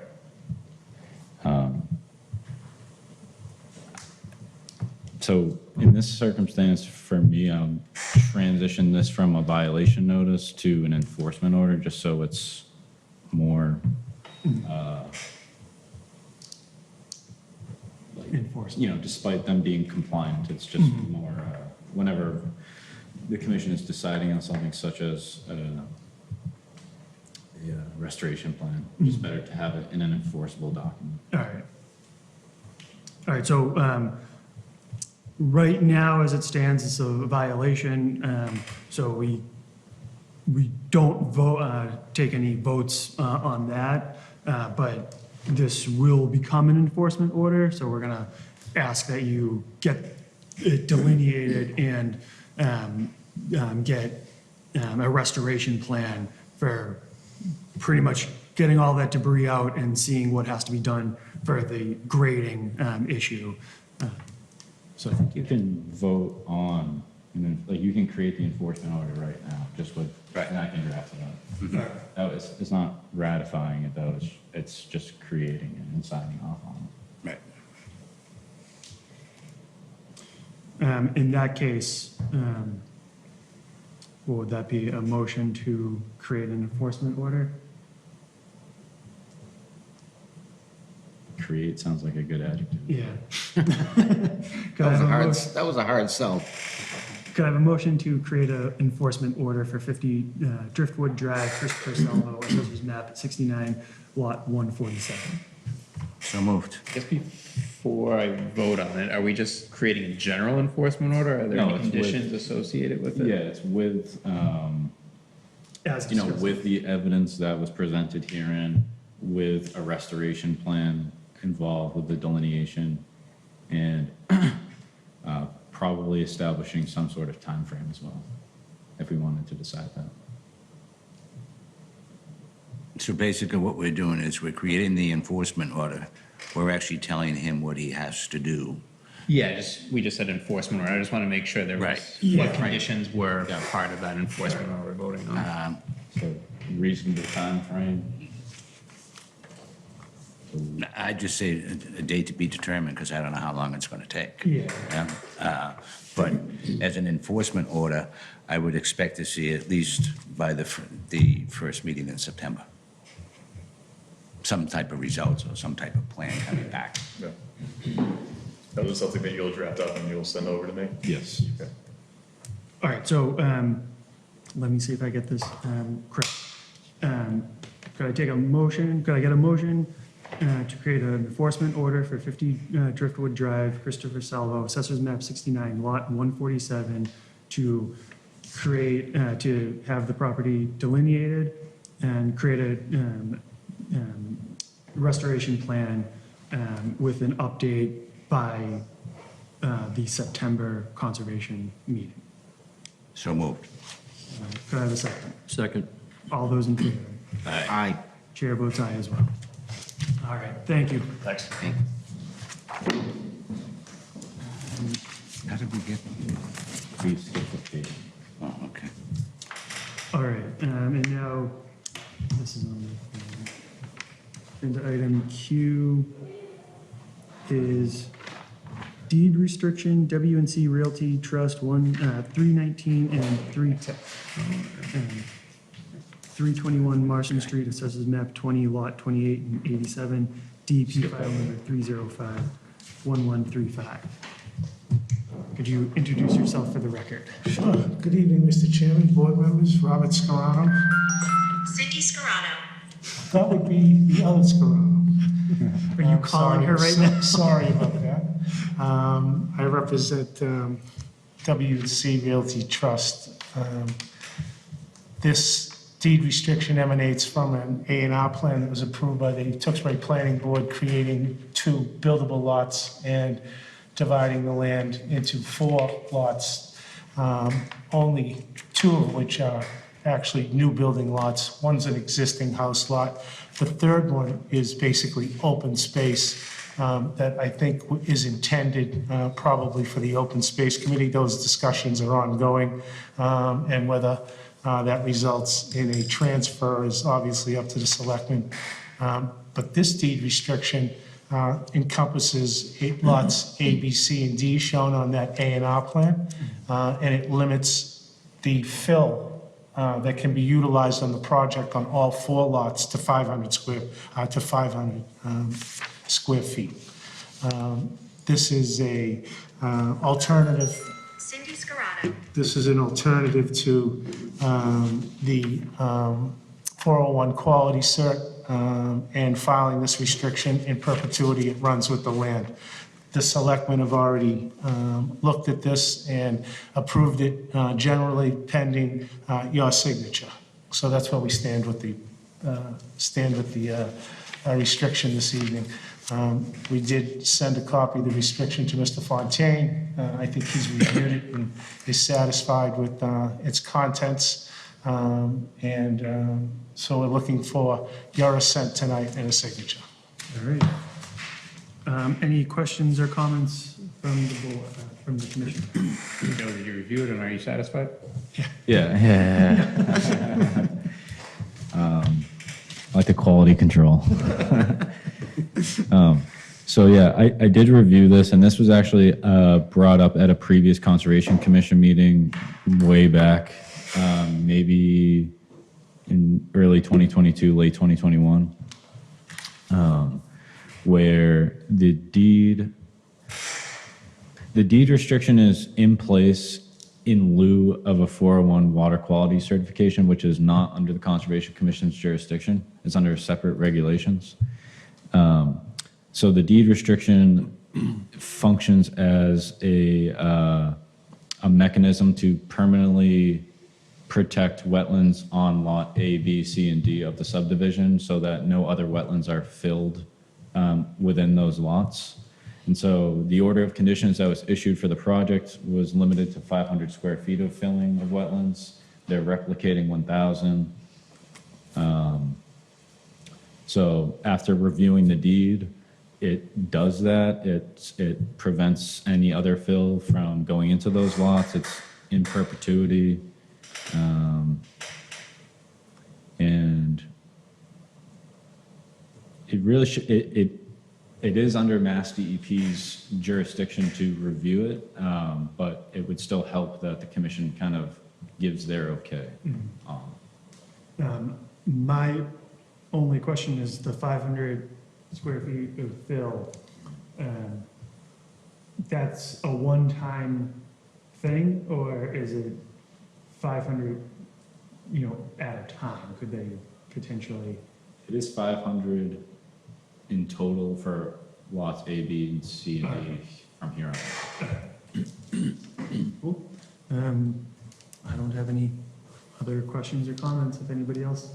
So in this circumstance, for me, I'll transition this from a violation notice to an enforcement order, just so it's more, Enforcement. you know, despite them being compliant, it's just more, whenever the commission is deciding on something such as a restoration plan, it's better to have it in an enforceable document. All right. All right, so right now, as it stands, it's a violation, so we don't vote, take any votes on that, but this will become an enforcement order, so we're gonna ask that you get it delineated and get a restoration plan for pretty much getting all that debris out and seeing what has to be done for the grading issue. So I think you can vote on, and then, like, you can create the enforcement order right now, just with, and I can draft it up. That was, it's not ratifying it, though, it's just creating it and signing off on it. Right. in that case, what would that be, a motion to create an enforcement order? Create sounds like a good adjective. Yeah. Could I have That was a hard sell. Could I have a motion to create an enforcement order for 50 Driftwood Drive, Christopher Salvo, Assessor's Map 69, Lot 147? So moved. I guess before I vote on it, are we just creating a general enforcement order? Are there No, any it's with- conditions associated with it? Yeah, it's with, As you know, discussed. with the evidence that was presented herein, with a restoration plan involved with the delineation, and probably establishing some sort of time frame as well, if we wanted to decide that. So basically what we're doing is we're creating the enforcement order. We're actually telling him what he has to do. Yeah, we just said enforcement order. I just want to make sure there was, Right. what conditions were part of that enforcement order we're voting on. So reasonable time frame. I'd just say a date to be determined, because I don't know how long it's going to take. Yeah. Yeah. But as an enforcement order, I would expect to see at least by the first meeting in September, some type of results or some type of plan coming back. Yeah. That was something that you'll draft up and you'll send over to me? Yes. Okay. All right, so let me see if I get this correct. Could I take a motion, could I get a motion to create an enforcement order for 50 Driftwood Drive, Christopher Salvo, Assessor's Map 69, Lot 147, to create, to have the property delineated and create a restoration plan with an update by the September conservation meeting? So moved. Could I have a second? Second. All those in favor? Aye. Chair votes aye as well. All right, thank you. Thanks. How did we get? Please skip the page. Oh, okay. All right, and now, this is on the, agenda item Q is deed restriction, WNC Realty Trust 319 and 321 Marston Street, assesses map 20, lot 28 and 87, DP file number 3051135. Could you introduce yourself for the record? Sure. Good evening, Mr. Chairman, board members, Robert Scarano. Cindy Scarano. That would be the other Scarano. Are you calling her right now? Sorry about that. I represent WC Realty Trust. This deed restriction emanates from an A&R plan that was approved by the Tewksbury Planning Board, creating 2 buildable lots and dividing the land into 4 lots, only 2 of which are actually new building lots. One's an existing house lot. The third one is basically open space that I think is intended probably for the Open Space Committee. Those discussions are ongoing, and whether that results in a transfer is obviously up to the selectmen. But this deed restriction encompasses lots A, B, C, and D shown on that A&R plan, and it limits the fill that can be utilized on the project on all 4 lots to 500 square feet. This is a alternative. Cindy Scarano. This is an alternative to the 401 quality cert and filing this restriction in perpetuity. It runs with the land. The selectmen have already looked at this and approved it generally pending your signature. So that's where we stand with the restriction this evening. We did send a copy of the restriction to Mr. Fontaine. I think he's reviewed it and is satisfied with its contents. So we're looking for your assent tonight and a signature. All right. Any questions or comments from the board, from the commission? Joe, did you review it and are you satisfied? Yeah. I like the quality control. So yeah, I did review this, and this was actually brought up at a previous Conservation Commission meeting way back, maybe in early 2022, late 2021, where the deed restriction is in place in lieu of a 401 water quality certification, which is not under the Conservation Commission's jurisdiction. It's under separate regulations. So the deed restriction functions as a mechanism to permanently protect wetlands on lot A, B, C, and D of the subdivision so that no other wetlands are filled within those lots. And so the order of conditions that was issued for the project was limited to 500 square feet of filling of wetlands. They're replicating 1,000. So after reviewing the deed, it does that. It prevents any other fill from going into those lots. It's in perpetuity. And it really it is under Mass DEP's jurisdiction to review it, but it would still help that the commission kind of gives their okay. My only question is the 500 square feet of fill. That's a one-time thing, or is it 500, at a time? Could they potentially? It is 500 in total for lots A, B, and C, and D from here on. Cool. I don't have any other questions or comments. If anybody else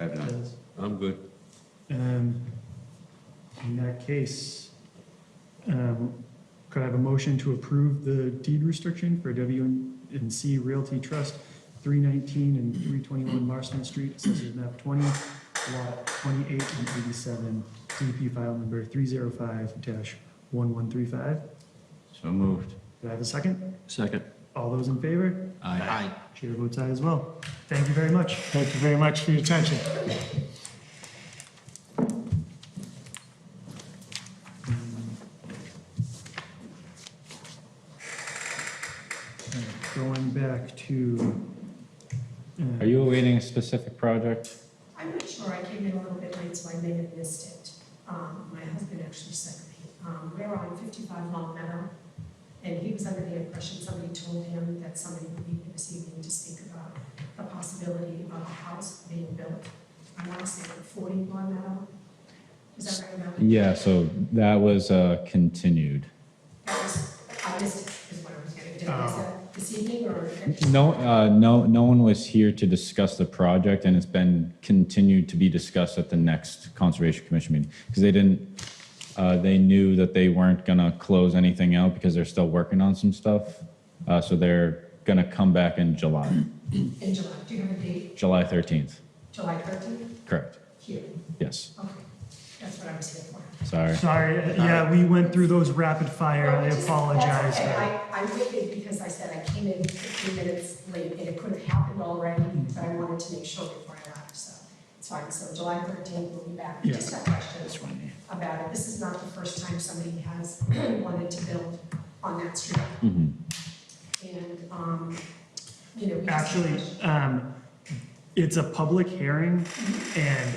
I have none. does. I'm good. In that case, could I have a motion to approve the deed restriction for W&C Realty Trust 319 and 321 Marston Street, assessors map 20, lot 28 and 87, DP file number 305-1135? So moved. Do I have a second? Second. All those in favor? Aye. Chair votes aye as well. Thank you very much. Thank you very much for your attention. Going back to. Are you awaiting a specific project? I'm not sure, I came in a little bit late, so I may have missed it. My husband actually sent me. We're on 55 Long Meadow, and he was under the impression somebody told him that somebody would be here this evening to speak about the possibility of a house being built. I want to say 40 Long Meadow. Is that right about? Yeah, so that was continued. That was, I missed it, is what I was getting to. Is that this evening or? No one was here to discuss the project, and it's been continued to be discussed at the next Conservation Commission meeting. Because they knew that they weren't gonna close anything out because they're still working on some stuff. So they're gonna come back in July, In July, do you have a date? July 13th. July 13th? Correct. Here, Yes. okay, that's what I was here for. Sorry. Sorry, yeah, we went through those rapid fire. I apologize. That's okay. I waited because I said I came in 15 minutes late, and it could have happened already, but I wanted to make sure before I left, so it's fine. So July 13th, we'll be back. Yeah. Just a question about it. This is not the first time somebody has wanted to build on that street. Mhm. And, you know. we just- Actually, it's a public hearing, and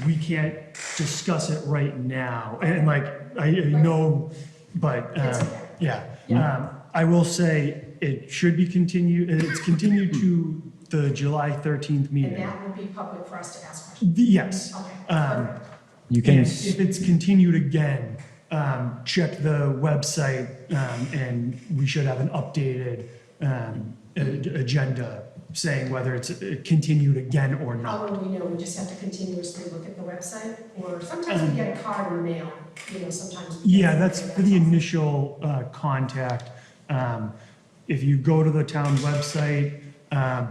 we can't discuss it right now. And like, I know, but, It's okay. yeah. I will say it should be continued, it's continued to the July 13th And meeting. that will be public for us to ask questions. Yes. Okay, perfect. You can, And if it's continued again, check the website, and we should have an updated agenda saying whether it's continued again or How not. will we know? We just have to continuously look at the website? Or sometimes we get a card or mail, you know, sometimes. we get Yeah, that's something for the all. initial contact. If you go to the town website,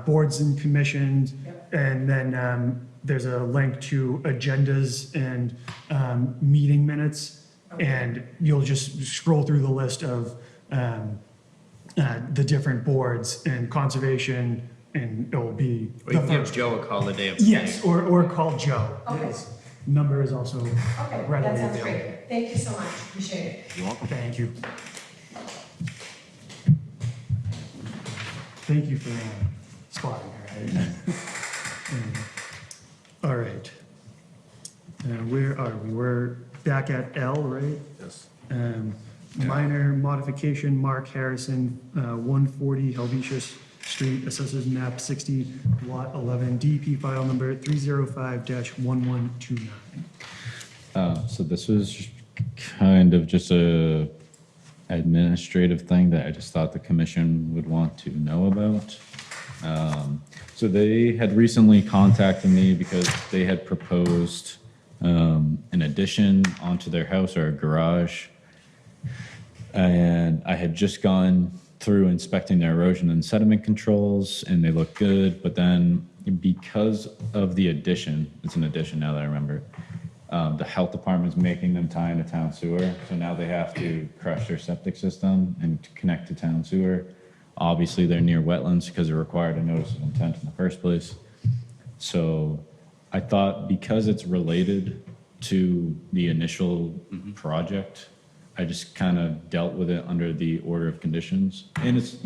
boards and commissions, Yep. and then there's a link to agendas and meeting minutes, Okay. and you'll just scroll through the list of the different boards and conservation, and it'll be. Or you the can give first- Joe a call the day of the meeting. Yes, or call Joe. Okay. His number is also Okay, readily that sounds available. great. Thank you so much. Appreciate it. You're welcome. Thank you. Thank you for spotting her. All right. Where are we? We're back at L, right? Yes. Minor modification, Mark Harrison, 140 Helvetius Street, Assessors Map 60, Lot 11, DP file number 305-1129. so this was kind of just a administrative thing that I just thought the commission would want to know about. So they had recently contacted me because they had proposed an addition onto their house or a garage. And I had just gone through inspecting their erosion and sediment controls, and they looked good. But then because of the addition, it's an addition now that I remember, the health department's making them tie into town sewer. So now they have to crush their septic system and connect to town sewer. Obviously, they're near wetlands because they're required a notice of intent in the first place. So I thought because it's related to the initial project, I just kind of dealt with it under the order of conditions. And it's,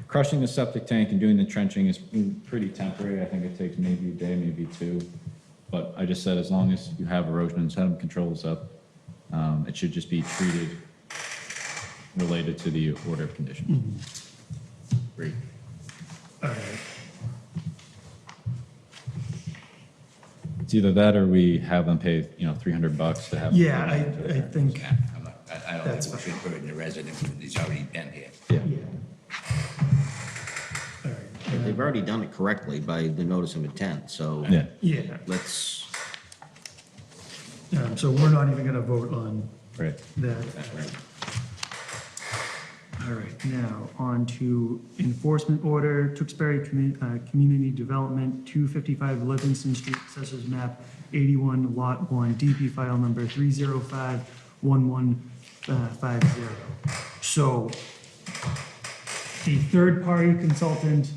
crushing the septic tank and doing the trenching is pretty temporary. I think it takes maybe a day, maybe two. But I just said as long as you have erosion and sediment controls up, it should just be treated related to the order of conditions. Great. All right. It's either that or we have them pay, $300 to have. Yeah, I think, Yeah, I don't That's think we should burden the resident when he's already been here. yeah. All right. They've already done it correctly by the notice of intent, so Yeah. Yeah, let's, so we're not even gonna vote on Right. that. All right, now on to enforcement order, Tewksbury Community Development, 255 Livingston Street, Assessors Map 81, Lot 1, DP file number 305-1150. So a third-party consultant,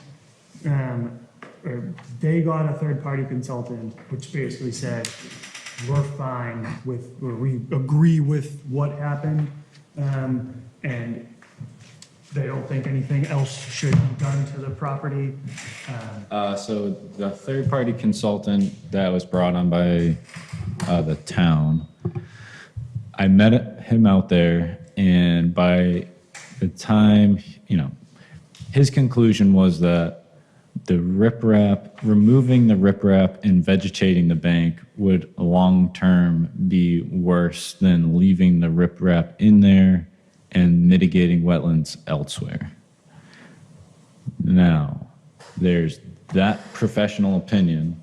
or they got a third-party consultant, which basically said, we're fine with, or we agree with what happened, and they don't think anything else should be done to the property. So the third-party consultant that was brought on by the town, I met him out there, and by the time, his conclusion was that the riprap, removing the riprap and vegetating the bank would long-term be worse than leaving the riprap in there and mitigating wetlands elsewhere. Now, there's that professional opinion,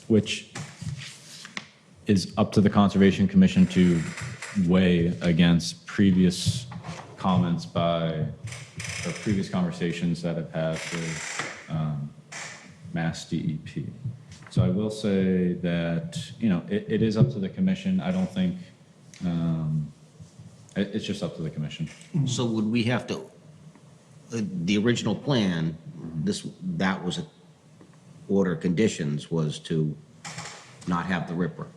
which is up to the Conservation Commission to weigh against previous comments by, or previous conversations that I've had with Mass DEP. So I will say that, it is up to the commission. I don't think, it's just up to the commission. So would we have to, the original plan, that was order conditions was to not have the riprap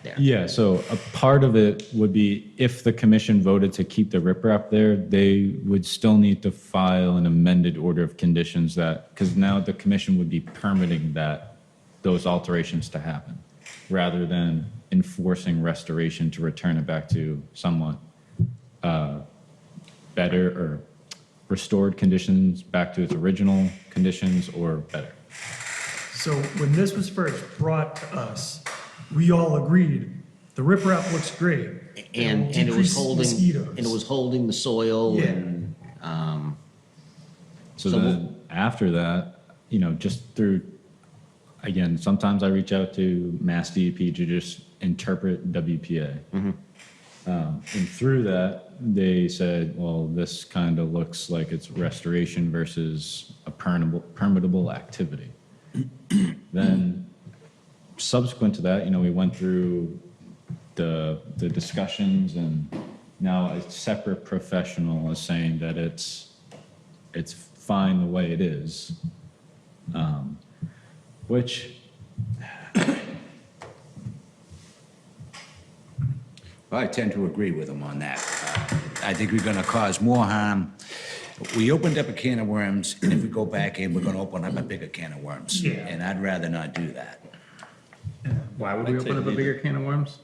there. Yeah, so a part of it would be if the commission voted to keep the riprap there, they would still need to file an amended order of conditions that, because now the commission would be permitting those alterations to happen, rather than enforcing restoration to return it back to somewhat better or restored conditions, back to its original conditions or better. So when this was first brought to us, we all agreed, the riprap looks great. And it was Decrease holding, mosquitoes. and it was holding the soil Yeah. and, So So then after that, just through, again, sometimes I reach out to Mass DEP to just interpret WPA. And through that, they said, well, this kind of looks like it's restoration versus a permittable activity. Then subsequent to that, we went through the discussions, and now a separate professional is saying that it's fine the way it is, which I tend to agree with him on that. I think we're going to cause more harm. We opened up a can of worms, and if we go back in, we're going to open up a bigger can of worms. Yeah. And I'd rather not do that, Why would we open up a bigger can of worms?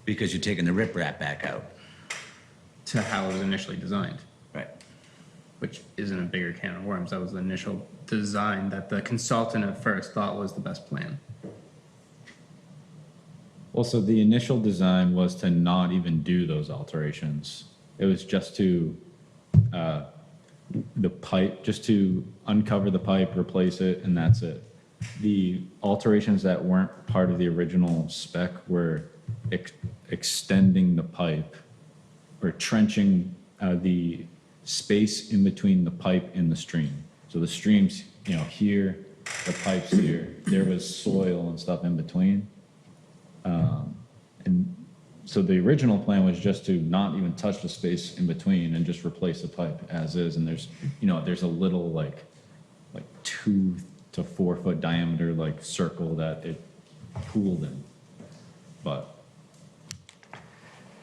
because you're taking the riprap back out. To how it was initially designed, Right. which isn't a bigger can of worms. That was the initial design that the consultant at first thought was the best plan. Also, the initial design was to not even do those alterations. It was just to, the pipe, just to uncover the pipe, replace it, and that's it. The alterations that weren't part of the original spec were extending the pipe or trenching the space in between the pipe and the stream. So the stream's, here, the pipe's here. There was soil and stuff in between. And so the original plan was just to not even touch the space in between and just replace the pipe as is. And there's, there's a little like 2 to 4 foot diameter circle that it pooled in. But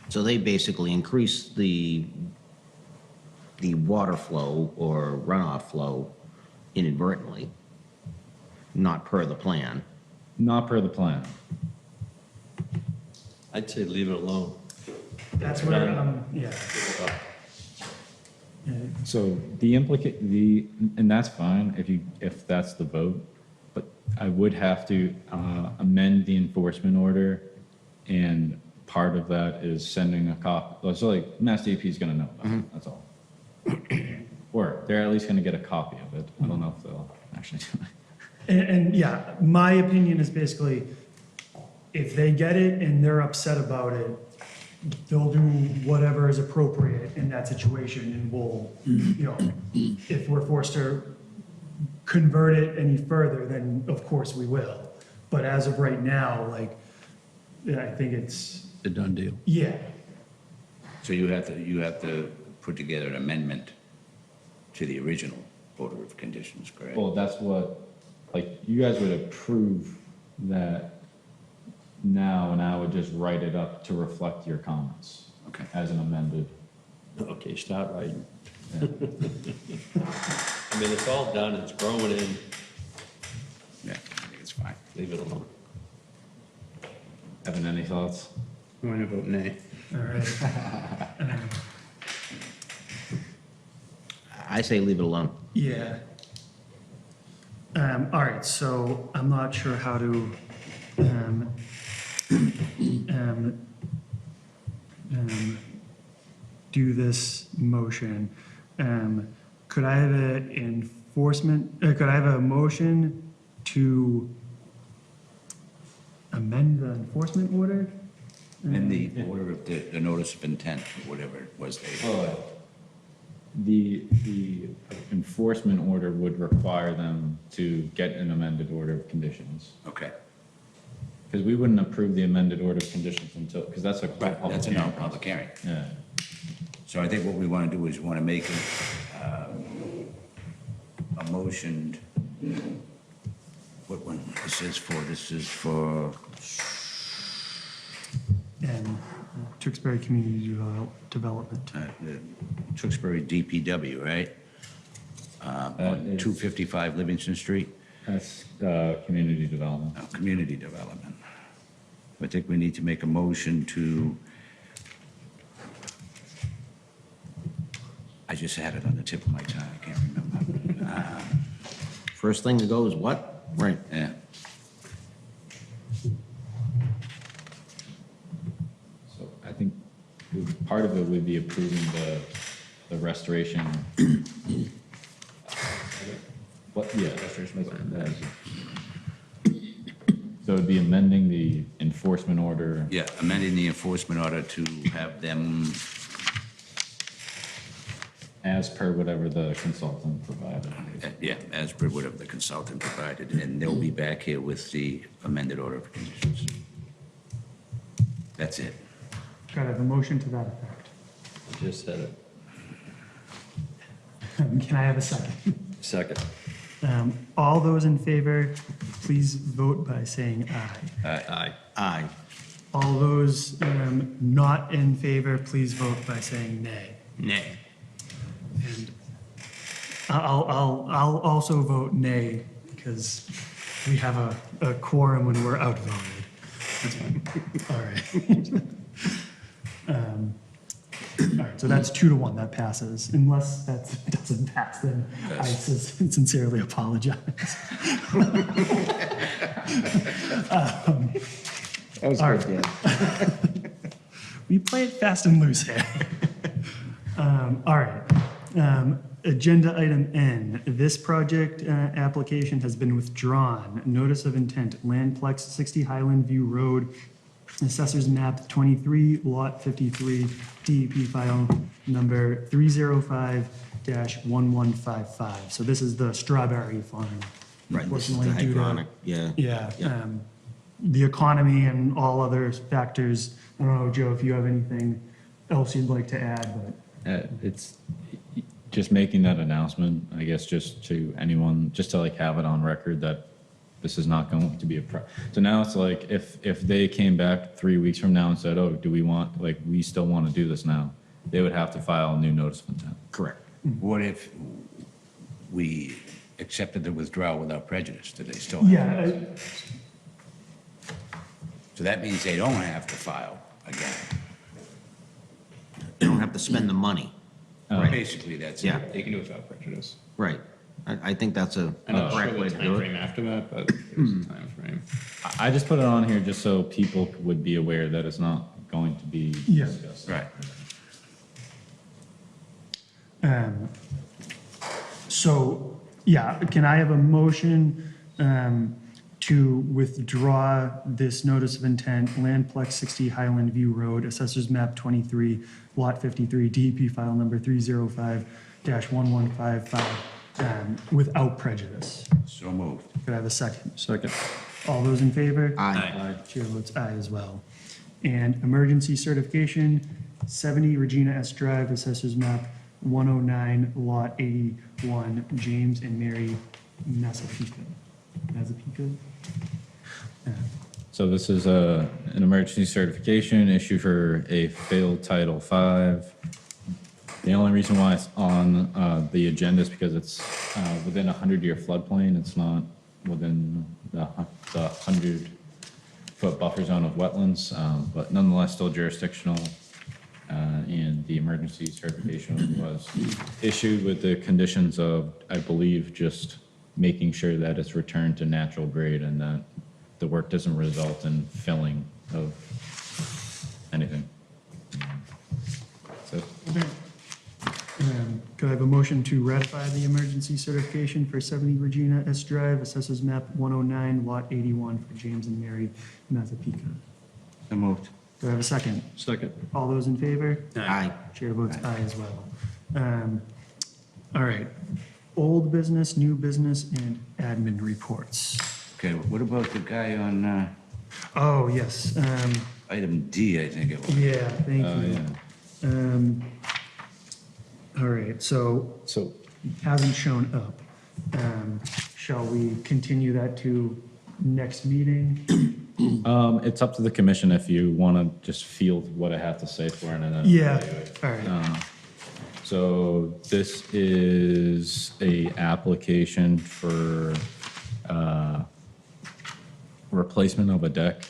so they basically increased the water flow or runoff flow inadvertently, not per the plan. not per the plan. I'd say leave it alone. That's where, yeah. So and that's fine if that's the vote, but I would have to amend the enforcement order, and part of that is sending a copy. So Mass DEP is gonna know about it, that's all. Or they're at least gonna get a copy of it. I don't know if they'll actually do it. And yeah, my opinion is basically, if they get it and they're upset about it, they'll do whatever is appropriate in that situation, and we'll, if we're forced to convert it any further, then of course we will. But as of right now, I think it's, A done deal. yeah. So you have to put together an amendment to the original order of conditions, correct? Well, that's what, like, you guys would approve that now, and I would just write it up to reflect your comments. Okay. As an amended. Okay, start writing. Yeah. I mean, it's all done, it's growing in, Yeah, I think it's fine. leave it alone. Evan, any thoughts? I'm going to vote nay. All right. I say leave it alone. Yeah. All right, so I'm not sure how to, do this motion. Could I have a could I have a motion to amend the enforcement order? And the order of the notice of intent, or whatever it was they. The enforcement order would require them to get an amended order of conditions. Okay. Because we wouldn't approve the amended order of conditions until, because that's a. Right, that's a no public hearing. Yeah. So I think what we want to do is we want to make a motion. What one, this is for, And Tewksbury Community Development. the Tewksbury DPW, right? On It's- 255 Livingston Street, That's, community development. community development. I think we need to make a motion to, I just had it on the tip of my tongue, I can't remember. First thing to go is what? Right. Yeah, So I think part of it would be approving the restoration. What, yeah. Restoration plan. So it'd be amending the enforcement order. yeah, amending the enforcement order to have them, As per whatever the consultant provided. yeah, as per whatever the consultant provided, and they'll be back here with the amended order of conditions. That's it. Could I have a motion to that effect? Just said it. Can I have a second? Second. All those in favor, please vote by saying aye. Aye. Aye. All those not in favor, please vote by saying nay. Nay. And I'll also vote nay because we have a quorum when we're outvoted. All right. All right, so that's 2-1, that passes. Unless that doesn't pass, then I sincerely apologize. That was All good, right. Dan. We play it fast and loose here. All right. Agenda item N, this project application has been withdrawn. Notice of intent, Landplex 60 Highland View Road, Assessors Map 23, Lot 53, DEP file number 305-1155. So this is the strawberry farm. Right, this is the Unfortunately, due to- hydronic, yeah. Yeah, Yeah. the economy and all other factors. I don't know, Joe, if you have anything else you'd like to add, but. It's just making that announcement, I guess, just to anyone, just to like have it on record that this is not going to be so now it's like, if they came back 3 weeks from now and said, oh, do we want, like, we still want to do this now, they would have to file a new notice of intent. Correct. What if we accepted the withdrawal without prejudice? Do they still have? Yeah, So that means they don't have to file again. You don't have to spend the money. Right. Basically, that's it. Yeah, They can do it without prejudice. right. I think that's a I'm not sure correct way the to do timeframe it. after that, but there's a timeframe. I just put it on here just so people would be aware that it's not going to be Yeah. discussed. Right. So, yeah, can I have a motion to withdraw this notice of intent, Landplex 60 Highland View Road, Assessors Map 23, Lot 53, DEP file number 305-1155, without prejudice? So moved. Could I have a second? Second. All those in favor? Aye. Chair votes aye as well. And emergency certification, 70 Regina S. Drive, Assessors Map 109, Lot 81, James and Mary Massapequa. So this is an emergency certification issued for a failed Title V. The only reason why it's on the agenda is because it's within a 100-year floodplain. It's not within the 100-foot buffer zone of wetlands, but nonetheless still jurisdictional. And the emergency certification was issued with the conditions of, I believe, just making sure that it's returned to natural grade and that the work doesn't result in filling of anything. So, Could I have a motion to ratify the emergency certification for 70 Regina S. Drive, Assessors Map 109, Lot 81 for James and Mary Massapequa? So moved. Do I have a second? Second. All those in favor? Aye. Chair votes aye as well. All right, old business, new business, and admin reports. Okay, what about the guy on Oh, yes, item D, I think it was? yeah, thank you. yeah. All right, so So hasn't shown up. Shall we continue that to next meeting? it's up to the commission if you want to just field what I have to say for it and then Yeah, evaluate. all right. So this is a application for replacement of a deck.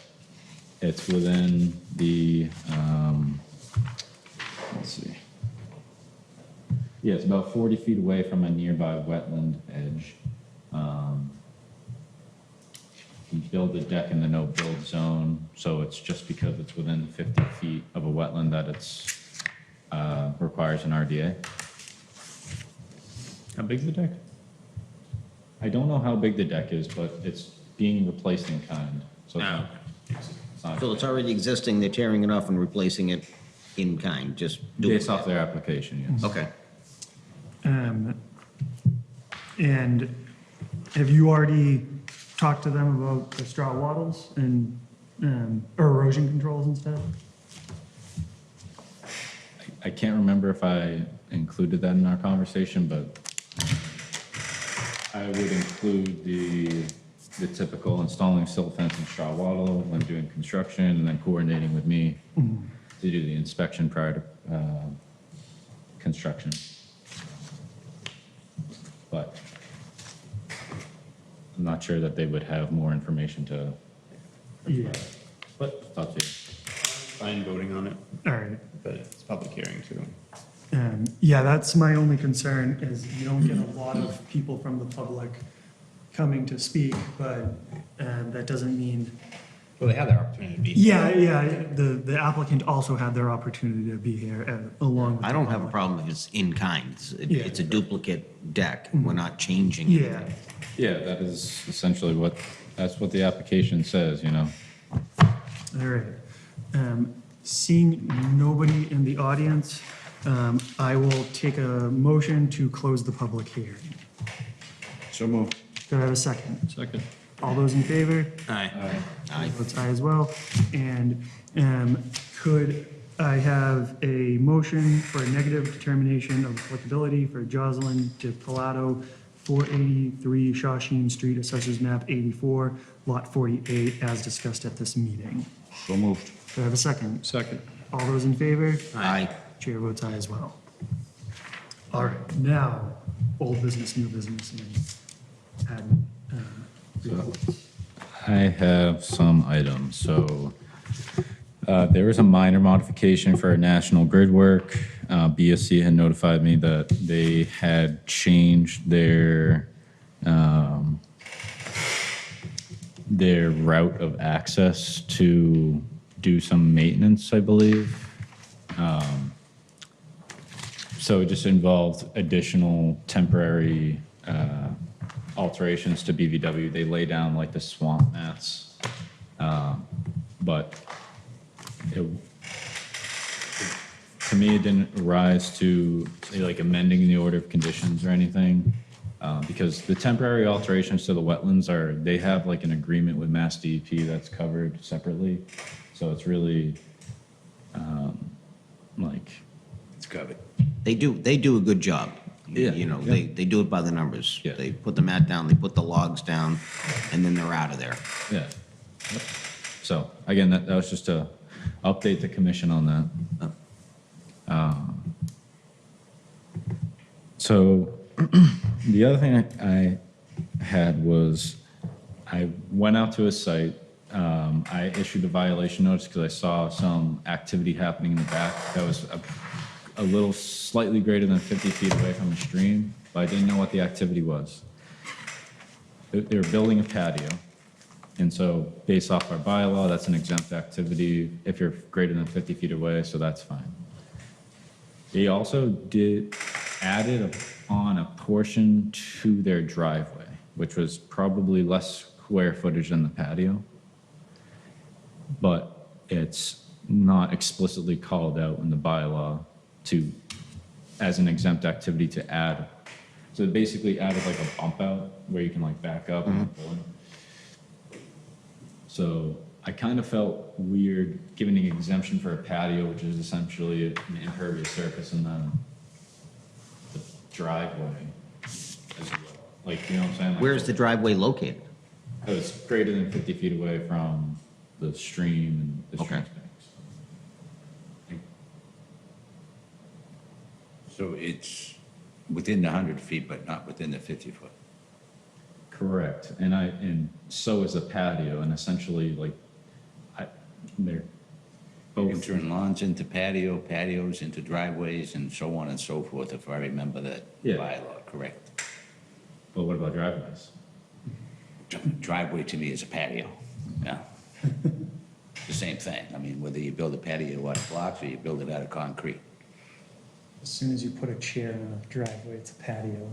It's within the, let's see. Yeah, it's about 40 feet away from a nearby wetland edge. You build the deck in the no-build zone, so it's just because it's within 50 feet of a wetland that it's requires an RDA. How big's the deck? I don't know how big the deck is, but it's being replaced in kind. So it's Oh. not- it's not So it's already existing, they're tearing it off and replacing it in kind, just based off duplicate. their application, yes. Okay. And have you already talked to them about the straw wattles and, or erosion controls and stuff? I can't remember if I included that in our conversation, but I would include the typical installing silt fence and straw wattle when doing construction, and then coordinating with me to do the inspection prior to construction. But I'm not sure that they would have more information to, Yeah, but it's up to you. Fine voting on it, all right. but it's public hearing too. Yeah, that's my only concern, is you don't get a lot of people from the public coming to speak, but that doesn't mean, Well, they had their opportunity to be. yeah, the applicant also had their opportunity to be here along with. I the don't have a public. problem if it's in kind. Yeah. It's a duplicate deck. We're not changing Yeah, anything. Yeah, that is essentially that's what the application says, you know? all right. Seeing nobody in the audience, I will take a motion to close the public hearing. So moved. Do I have a second? Second. All those in favor? Aye. Aye. Votes aye as well. And could I have a motion for a negative determination of applicability for Jocelyn de Pilato, 483 Shawshene Street, Assessors Map 84, Lot 48, as discussed at this meeting? So moved. Do I have a second? Second. All those in favor? Aye. Chair votes aye as well. All right, now, old business, new business, and reports. I have some items. So there was a minor modification for national grid work. BSC had notified me that they had changed their route of access to do some maintenance, I believe. So it just involved additional temporary alterations to BVW. They lay down like the swamp mats, but to me, it didn't rise to like amending the order of conditions or anything, because the temporary alterations to the wetlands they have like an agreement with Mass DEP that's covered separately. So it's really like It's covered. They do a good job. Yeah, You know, yeah. they do it by the numbers. Yeah. They put the mat down, they put the logs down, and then they're out of there. Yeah. Yep. So again, that was just to update the commission on that. So the other thing I had was I went out to a site. I issued a violation notice because I saw some activity happening in the back that was a little slightly greater than 50 feet away from the stream, but I didn't know what the activity was. They were building a patio. And so based off our bylaw, that's an exempt activity if you're greater than 50 feet away, so that's fine. They also added on a portion to their driveway, which was probably less square footage than the patio. But it's not explicitly called out in the bylaw as an exempt activity to add. So it basically added like a bump out where you can like back up and pull in. So I kind of felt weird giving an exemption for a patio, which is essentially an impervious surface, and then the driveway as well. Like, you know what I'm saying? Like, Where's the driveway located? it's greater than 50 feet away from the stream and the stream's banks. So it's within the 100 feet, but not within the 50 foot. Correct, and so is a patio, and essentially, like, they're You can both, turn lawns into patios into driveways, and so on and so forth, if I remember that Yeah. bylaw correct. but what about driveways? Driveway to me is a patio, yeah. The same thing. I mean, whether you build a patio out of blocks or you build it out of concrete. As soon as you put a chair in a driveway, it's a patio.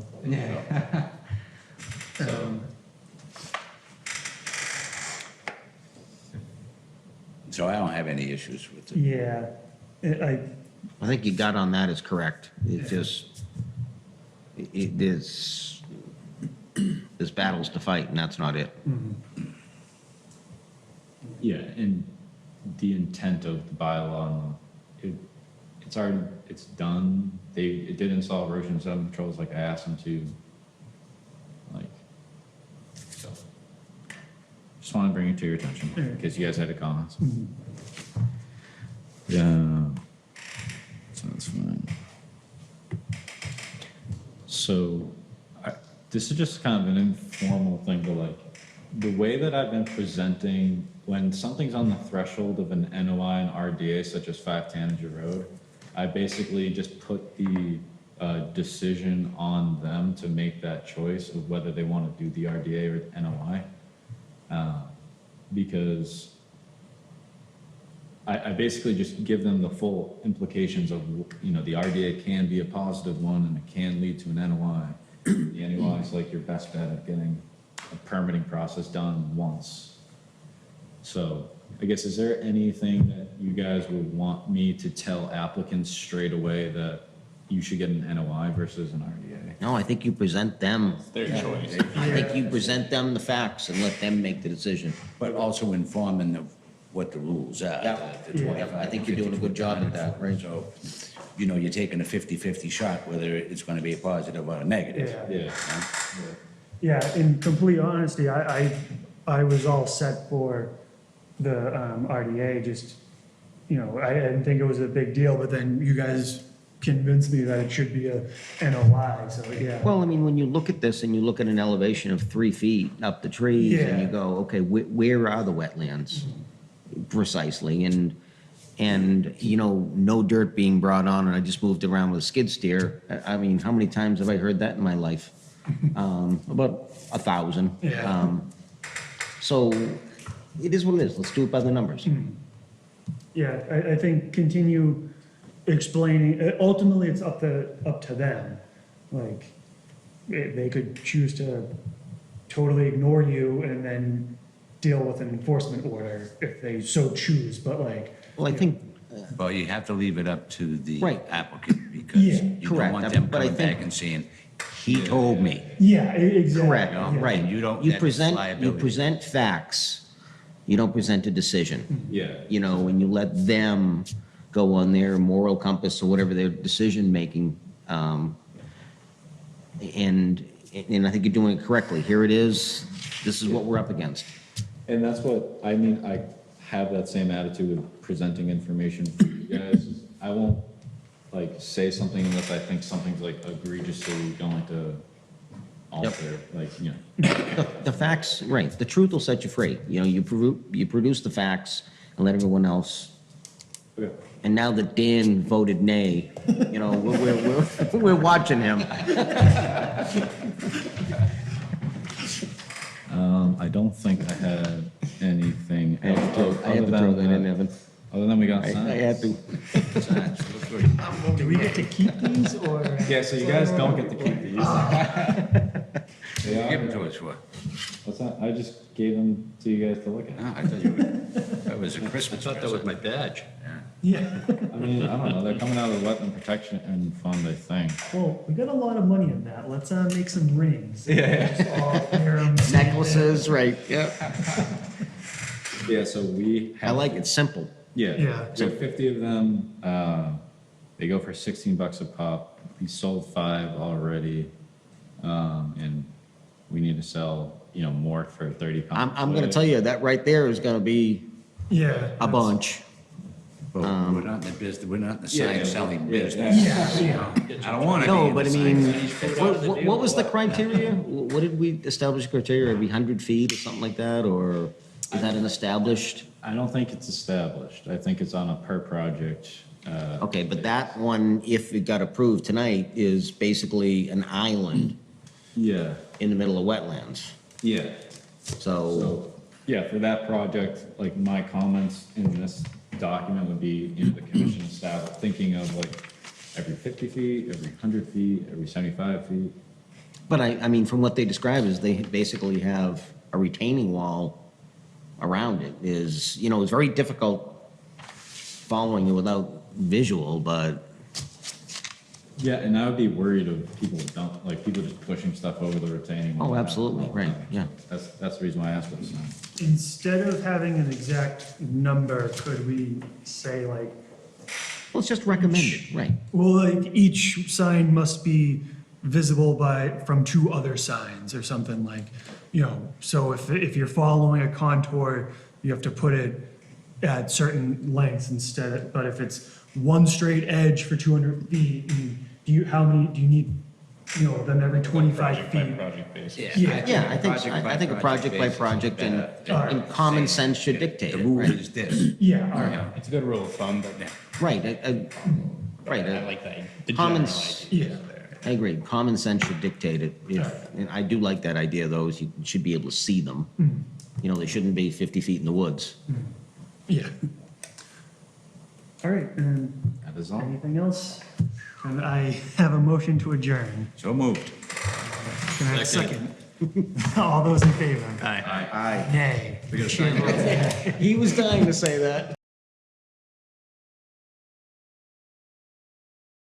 So I don't have any issues with it. Yeah, I think you got on that is correct. It just, there's battles to fight, and that's not it. Yeah, and the intent of the bylaw, it's already, it's done. It did install erosion zone controls like I asked them to. Like, so. Just want to bring it to your attention in case you guys had a comments. Yeah, so that's fine. So, this is just kind of an informal thing, but like, the way that I've been presenting, when something's on the threshold of an NOI and RDA, such as 5 Tanager Road, I basically just put the decision on them to make that choice of whether they want to do the RDA or the NOI. Because I basically just give them the full implications of, you know, the RDA can be a positive one and it can lead to an NOI. The NOI is like your best bet at getting a permitting process done once. So I guess, is there anything that you guys would want me to tell applicants straight away that you should get an NOI versus an RDA? No, I think you present them, Their choice. I think you present them the facts and let them make the decision. But also informing of what the rules are. Yeah. the 25, I think you're doing a good job at that, right? So, you know, you're taking a 50-50 shot, whether it's going to be a positive or a negative. Yeah. Yeah. Yeah, in complete honesty, I was all set for the RDA, just, you know, I didn't think it was a big deal, but then you guys convinced me that it should be a NOI, so yeah. Well, I mean, when you look at this and you look at an elevation of 3 feet up the trees and you Yeah. go, okay, where are the wetlands precisely? And, you know, no dirt being brought on, and I just moved around with a skid steer. I mean, how many times have I heard that in my life? About 1,000. Yeah. So it is what it is. Let's do it by the numbers. Yeah, I think continue explaining, ultimately, it's up to them. Like, they could choose to totally ignore you and then deal with an enforcement order if they so choose, but like. Well, I think, Well, you have to leave it up to the Right. applicant, because Yeah. you don't Correct, want them but I coming think- back and saying, he told me. Yeah, exactly. correct, yeah. right. And you don't- You that's present liability. facts. You don't present a decision. Yeah. You know, when you let them go on their moral compass or whatever their decision-making And I think you're doing it correctly. Here it is, this is what we're up against. And that's what, I mean, I have that same attitude of presenting information for you guys. I won't, like, say something unless I think something's, like, egregiously going to alter, like, you know. The facts, right, the truth will set you free. You know, you produce the facts and let everyone else. Okay. And now that Dan voted nay, you know, we're watching him. I don't think I had anything I have to other throw than that in, Evan. Other than we got I had signs. to. Do we get to keep these, or? Yeah, so you guys don't get to keep these. They are- Give them to us, what? What's that? I just gave them to you guys to look at. No, I thought you were, that was a I Christmas thought that was present. my badge. Yeah. I mean, I don't know, they're coming out of the Wetland Protection and Fund, I think. Well, we got a lot of money in that. Let's make some rings. Just all wear 'em. Necklaces, right, yeah. Yeah, so we I have. like it simple. Yeah. We have 50 of them, they go for $16 a pop. We sold 5 already, and we need to sell, you know, more for 30 pounds. I'm gonna tell you, that right there is gonna be Yeah. a bunch. But we're not in the business, we're not in the sign selling Yeah. business. Yeah. I don't want to be No, in but the I sign mean, selling. what was the criteria? What did we establish criteria, every 100 feet or something like that, or is that an established? I don't think it's established. I think it's on a per project. Okay, but that one, if it got approved tonight, is basically an island Yeah, in the middle of wetlands. yeah. So, So, yeah, for that project, like, my comments in this document would be, you know, the commission staff thinking of like every 50 feet, every 100 feet, every 75 feet. but I mean, from what they describe is they basically have a retaining wall around it is, you know, it's very difficult following it without visual, but Yeah, and I would be worried of people don't, like, people just pushing stuff over the retaining wall. Oh, absolutely, right, yeah. That's the reason why I asked for the sign. Instead of having an exact number, could we say like, Well, it's just recommended, right. well, like each sign must be visible from 2 other signs or something like, you know, so if you're following a contour, you have to put it at certain lengths instead, but if it's one straight edge for 200 feet, and how many do you need, you know, then every 25 feet? Project basis. Yeah, I think a project by project and common sense should dictate The it, rule right? is this. Yeah, all right, It's a good rule of thumb, but Right, right. I like that, the Common general s- idea. yeah. I agree, common sense should dictate it. And I do like that idea, though, is you should be able to see them. You know, they shouldn't be 50 feet in the woods. Yeah. All right, and That is all. anything else? And I have a motion to adjourn. So moved. Can I have a second? All those in favor? Aye. Nay. He was dying to say that.